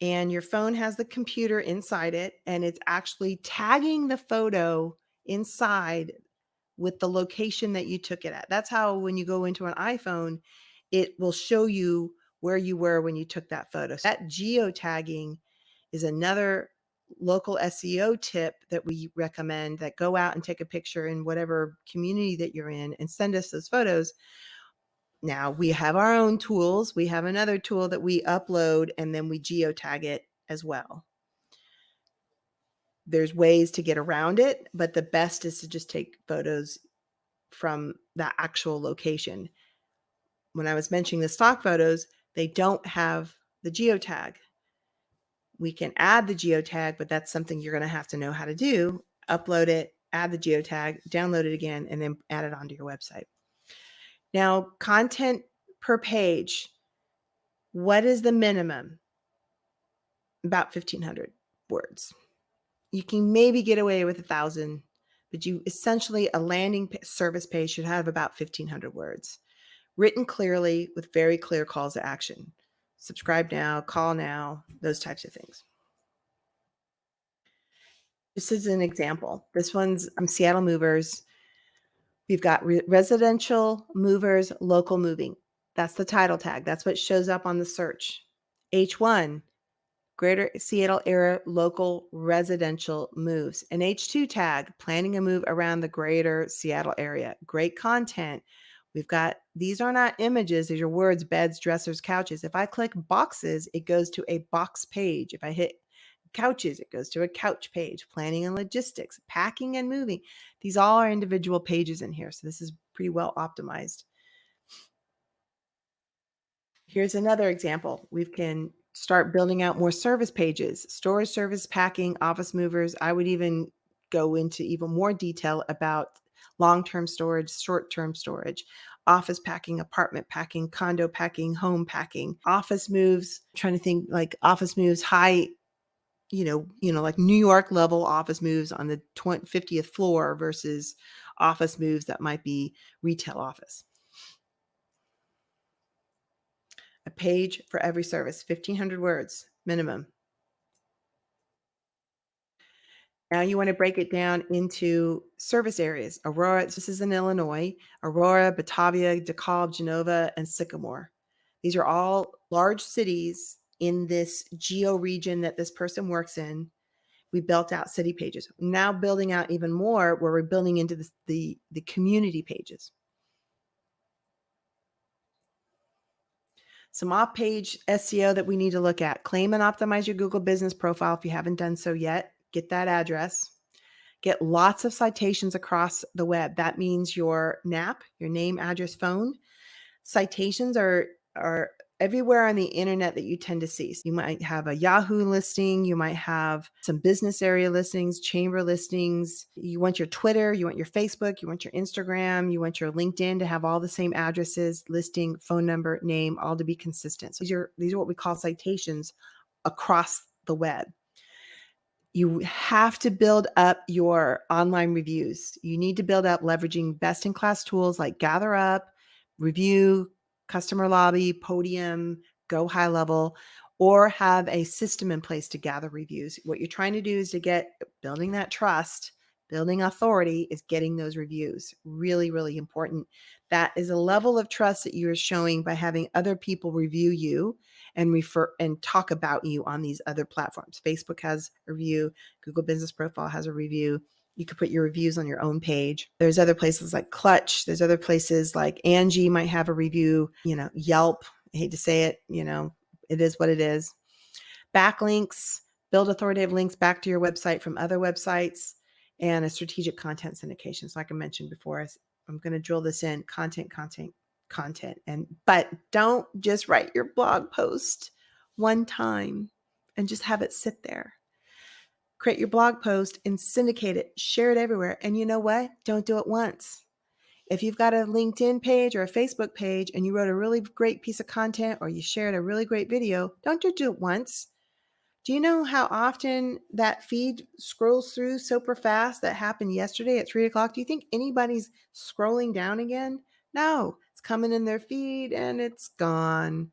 and your phone has the computer inside it, and it's actually tagging the photo inside with the location that you took it at. That's how when you go into an iPhone, it will show you where you were when you took that photo. So that geotagging is another local SEO tip that we recommend, that go out and take a picture in whatever community that you're in and send us those photos. Now we have our own tools. We have another tool that we upload and then we geotag it as well. There's ways to get around it, but the best is to just take photos from that actual location. When I was mentioning the stock photos, they don't have the geotag. We can add the geotag, but that's something you're going to have to know how to do. Upload it, add the geotag, download it again, and then add it onto your website. Now, content per page. What is the minimum? About 1,500 words. You can maybe get away with 1,000, but essentially a landing service page should have about 1,500 words. Written clearly with very clear calls to action. Subscribe now, call now, those types of things. This is an example. This one's from Seattle Movers. We've got residential movers, local moving. That's the title tag. That's what shows up on the search. H1, Greater Seattle area local residential moves. An H2 tag, planning a move around the greater Seattle area. Great content. We've got, these are not images, these are words, beds, dressers, couches. If I click boxes, it goes to a box page. If I hit couches, it goes to a couch page. Planning and logistics, packing and moving. These all are individual pages in here. So this is pretty well optimized. Here's another example. We can start building out more service pages, storage service, packing, office movers. I would even go into even more detail about long-term storage, short-term storage, office packing, apartment packing, condo packing, home packing, office moves. I'm trying to think like office moves, high, like New York level office moves on the 50th floor versus office moves that might be retail office. A page for every service, 1,500 words minimum. Now you want to break it down into service areas. Aurora, this is in Illinois, Aurora, Batavia, DeKalb, Genova, and Sycamore. These are all large cities in this geo region that this person works in. We built out city pages. Now building out even more where we're building into the community pages. Some off-page SEO that we need to look at. Claim and optimize your Google business profile if you haven't done so yet. Get that address. Get lots of citations across the web. That means your NAP, your name, address, phone. Citations are everywhere on the internet that you tend to see. So you might have a Yahoo listing, you might have some business area listings, chamber listings. You want your Twitter, you want your Facebook, you want your Instagram, you want your LinkedIn to have all the same addresses, listing, phone number, name, all to be consistent. So these are what we call citations across the web. You have to build up your online reviews. You need to build up leveraging best-in-class tools like GatherUp, Review, Customer Lobby, Podium, Go High Level, or have a system in place to gather reviews. What you're trying to do is to get building that trust, building authority is getting those reviews. Really, really important. That is a level of trust that you're showing by having other people review you and refer and talk about you on these other platforms. Facebook has a review, Google Business Profile has a review. You could put your reviews on your own page. There's other places like Clutch. There's other places like Angie might have a review, Yelp. I hate to say it, it is what it is. Backlinks, build authoritative links back to your website from other websites, and a strategic content syndication. So like I mentioned before, I'm going to drill this in content. But don't just write your blog post one time and just have it sit there. Create your blog post and syndicate it, share it everywhere. And you know what? Don't do it once. If you've got a LinkedIn page or a Facebook page and you wrote a really great piece of content or you shared a really great video, don't just do it once. Do you know how often that feed scrolls through super fast that happened yesterday at 3:00? Do you think anybody's scrolling down again? No, it's coming in their feed and it's gone.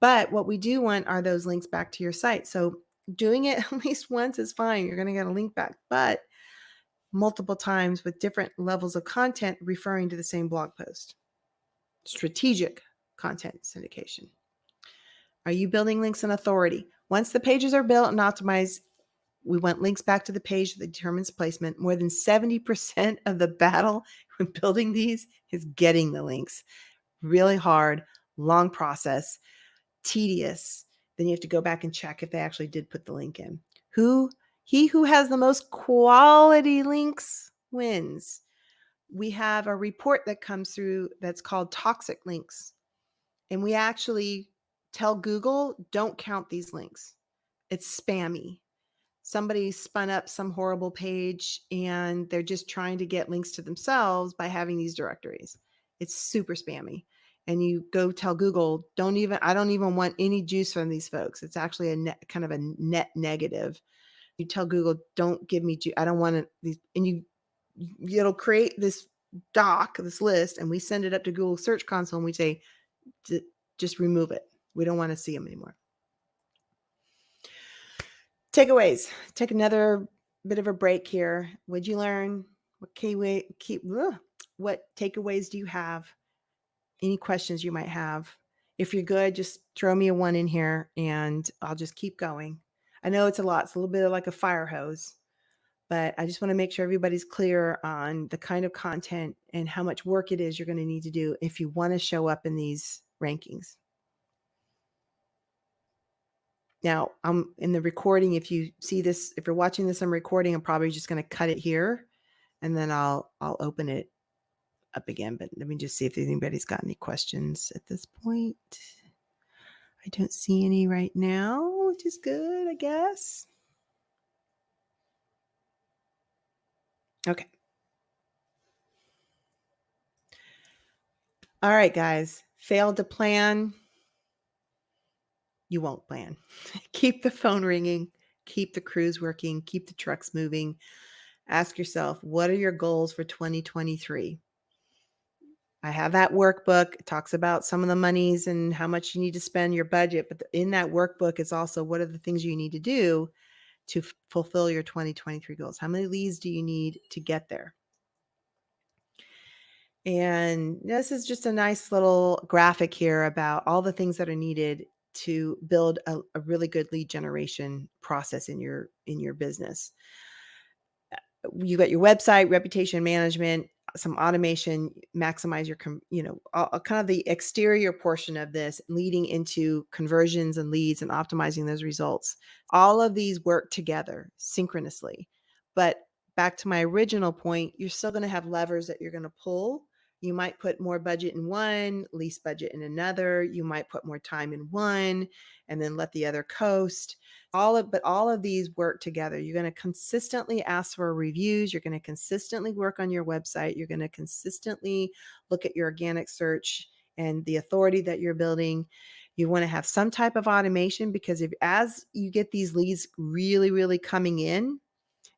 But what we do want are those links back to your site. So doing it at least once is fine. You're going to get a link back, but multiple times with different levels of content referring to the same blog post. Strategic content syndication. Are you building links and authority? Once the pages are built and optimized, we want links back to the page that determines placement. More than 70% of the battle when building these is getting the links. Really hard, long process, tedious. Then you have to go back and check if they actually did put the link in. He who has the most quality links wins. We have a report that comes through that's called toxic links. And we actually tell Google, don't count these links. It's spammy. Somebody spun up some horrible page and they're just trying to get links to themselves by having these directories. It's super spammy. And you go tell Google, I don't even want any juice from these folks. It's actually kind of a net negative. You tell Google, don't give me juice. I don't want these. And it'll create this this list, and we send it up to Google Search Console and we say, just remove it. We don't want to see them anymore. Takeaways. Take another bit of a break here. What'd you learn? What takeaways do you have? Any questions you might have? If you're good, just throw me a 1 in here and I'll just keep going. I know it's a lot. It's a little bit like a fire hose, but I just want to make sure everybody's clear on the kind of content and how much work it is you're going to need to do if you want to show up in these rankings. Now, I'm in the recording. If you see this, if you're watching this, I'm recording. I'm probably just going to cut it here, and then I'll open it up again. But let me just see if anybody's got any questions at this point. I don't see any right now, which is good, I guess. Okay. All right, guys. Failed to plan. You won't plan. Keep the phone ringing. Keep the crews working. Keep the trucks moving. Ask yourself, what are your goals for 2023? I have that workbook. It talks about some of the monies and how much you need to spend your budget. But in that workbook is also what are the things you need to do to fulfill your 2023 goals? How many leads do you need to get there? And this is just a nice little graphic here about all the things that are needed to build a really good lead generation process in your business. You got your website, reputation management, some automation, maximize your, kind of the exterior portion of this leading into conversions and leads and optimizing those results. All of these work together synchronously. But back to my original point, you're still going to have levers that you're going to pull. You might put more budget in one, least budget in another. You might put more time in one and then let the other coast. But all of these work together. You're going to consistently ask for reviews. You're going to consistently work on your website. You're going to consistently look at your organic search and the authority that you're building. You want to have some type of automation because as you get these leads really, really coming in,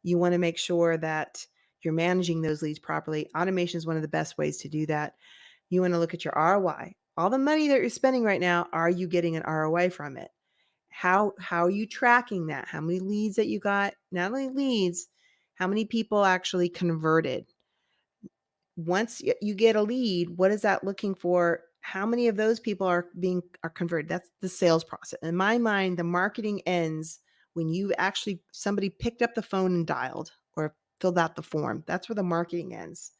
you want to make sure that you're managing those leads properly. Automation is one of the best ways to do that. You want to look at your ROI. All the money that you're spending right now, are you getting an ROI from it? How are you tracking that? How many leads that you got? Not only leads, how many people actually converted? Once you get a lead, what is that looking for? How many of those people are converted? That's the sales process. In my mind, the marketing ends when somebody picked up the phone and dialed or filled out the form. That's where the marketing ends.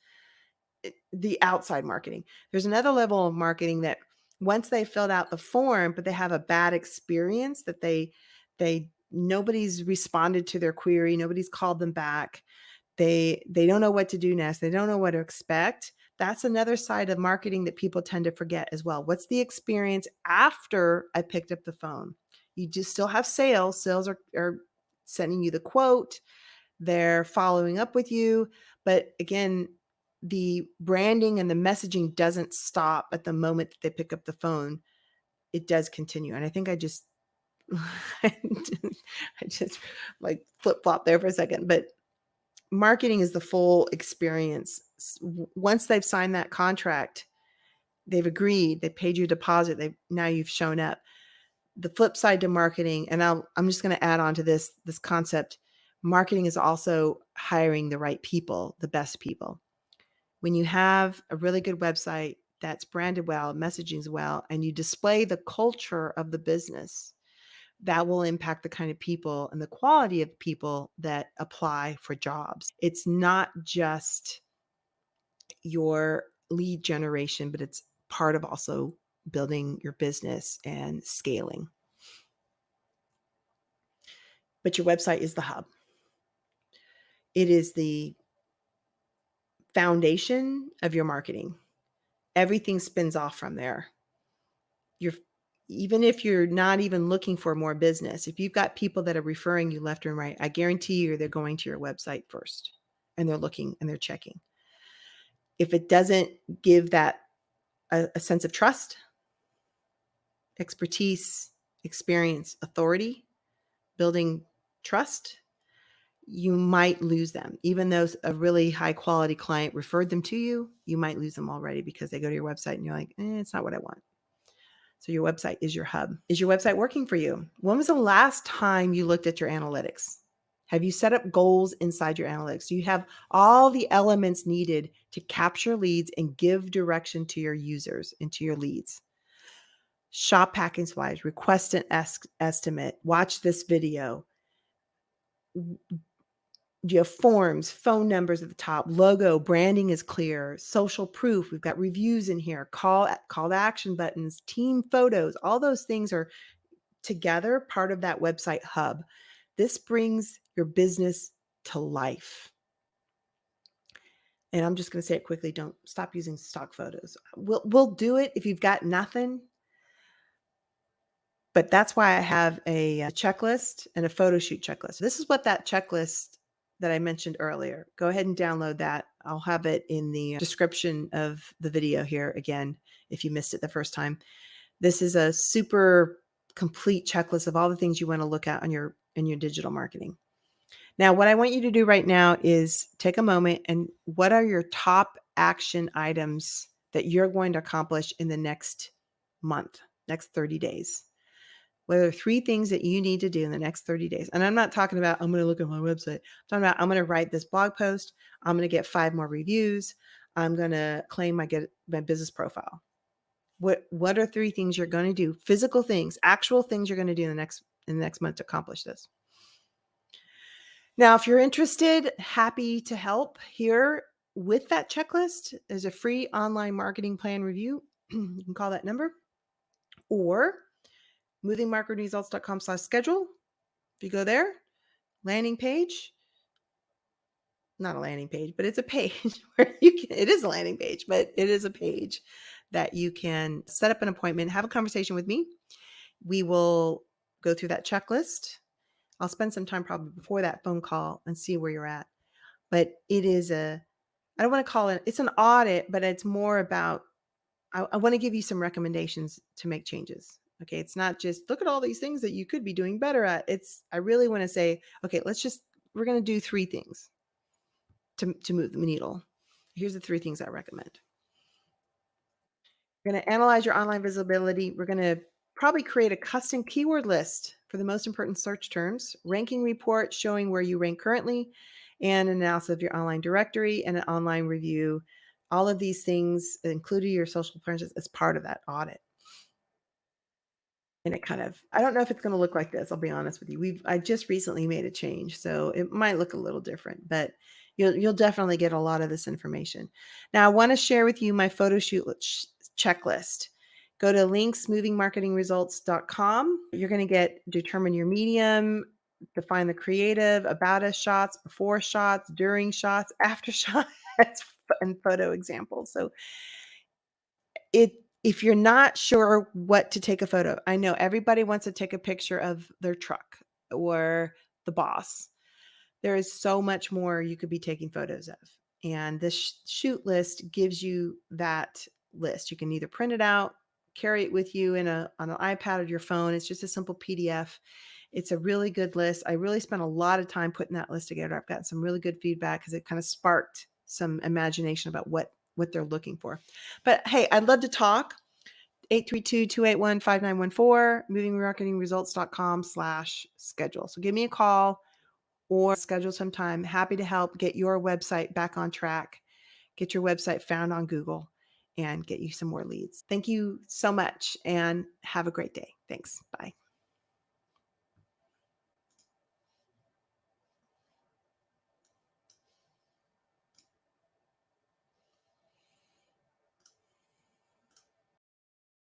The outside marketing. There's another level of marketing that once they filled out the form, but they have a bad experience that nobody's responded to their query, nobody's called them back. They don't know what to do next. They don't know what to expect. That's another side of marketing that people tend to forget as well. What's the experience after I picked up the phone? You just still have sales. Sales are sending you the quote. They're following up with you. But again, the branding and the messaging doesn't stop at the moment that they pick up the phone. It does continue. And I think I just I just like flip-flop there for a second. But marketing is the full experience. Once they've signed that contract, they've agreed, they paid you a deposit, now you've shown up. The flip side to marketing, and I'm just going to add on to this concept. Marketing is also hiring the right people, the best people. When you have a really good website that's branded well, messaging's well, and you display the culture of the business, that will impact the kind of people and the quality of people that apply for jobs. It's not just your lead generation, but it's part of also building your business and scaling. But your website is the hub. It is the foundation of your marketing. Everything spins off from there. Even if you're not even looking for more business, if you've got people that are referring you left and right, I guarantee you they're going to your website first and they're looking and they're checking. If it doesn't give that a sense of trust, expertise, experience, authority, building trust, you might lose them. Even though a really high quality client referred them to you, you might lose them already because they go to your website and you're like, it's not what I want. So your website is your hub. Is your website working for you? When was the last time you looked at your analytics? Have you set up goals inside your analytics? Do you have all the elements needed to capture leads and give direction to your users and to your leads? Shop packing supplies, request an estimate, watch this video. Do you have forms, phone numbers at the top, logo, branding is clear, social proof. We've got reviews in here, call to action buttons, team photos. All those things are together part of that website hub. This brings your business to life. And I'm just going to say it quickly. Don't stop using stock photos. We'll do it if you've got nothing. But that's why I have a checklist and a photo shoot checklist. This is what that checklist that I mentioned earlier. Go ahead and download that. I'll have it in the description of the video here again if you missed it the first time. This is a super complete checklist of all the things you want to look at on your digital marketing. Now, what I want you to do right now is take a moment and what are your top action items that you're going to accomplish in the next month, next 30 days? What are 3 things that you need to do in the next 30 days? And I'm not talking about, I'm going to look at my website. I'm talking about, I'm going to write this blog post. I'm going to get 5 more reviews. I'm going to claim my business profile. What are 3 things you're going to do? Physical things, actual things you're going to do in the next month to accomplish this. Now, if you're interested, happy to help here with that checklist. There's a free online marketing plan review. You can call that number or movingmarketingresults.com/schedule. If you go there, landing page, not a landing page, but it's a page where it is a landing page, but it is a page that you can set up an appointment, have a conversation with me. We will go through that checklist. I'll spend some time probably before that phone call and see where you're at. But it is I don't want to call it's an audit, but it's more about, I want to give you some recommendations to make changes. Okay. It's not just look at all these things that you could be doing better at. I really want to say, okay, we're going to do 3 things to move the needle. Here's the 3 things I recommend. We're going to analyze your online visibility. We're going to probably create a custom keyword list for the most important search terms, ranking report showing where you rank currently, and analysis of your online directory and an online review. All of these things, including your social preferences, as part of that audit. And I don't know if it's going to look like this. I'll be honest with you. I just recently made a change, so it might look a little different, but you'll definitely get a lot of this information. Now, I want to share with you my photo shoot checklist. Go to links.movingmarketingresults.com. You're going to determine your medium, define the creative, about us shots, before shots, during shots, after shots, and photo examples. So if you're not sure what to take a photo of, I know everybody wants to take a picture of their truck or the boss. There is so much more you could be taking photos of. And this shoot list gives you that list. You can either print it out, carry it with you on an iPad or your phone. It's just a simple PDF. It's a really good list. I really spent a lot of time putting that list together. I've gotten some really good feedback because it kind of sparked some imagination about what they're looking for. But hey, I'd love to talk. 832-281-5914, movingmarketingresults.com/schedule. So give me a call or schedule some time. Happy to help get your website back on track, get your website found on Google, and get you some more leads. Thank you so much and have a great day. Thanks. Bye.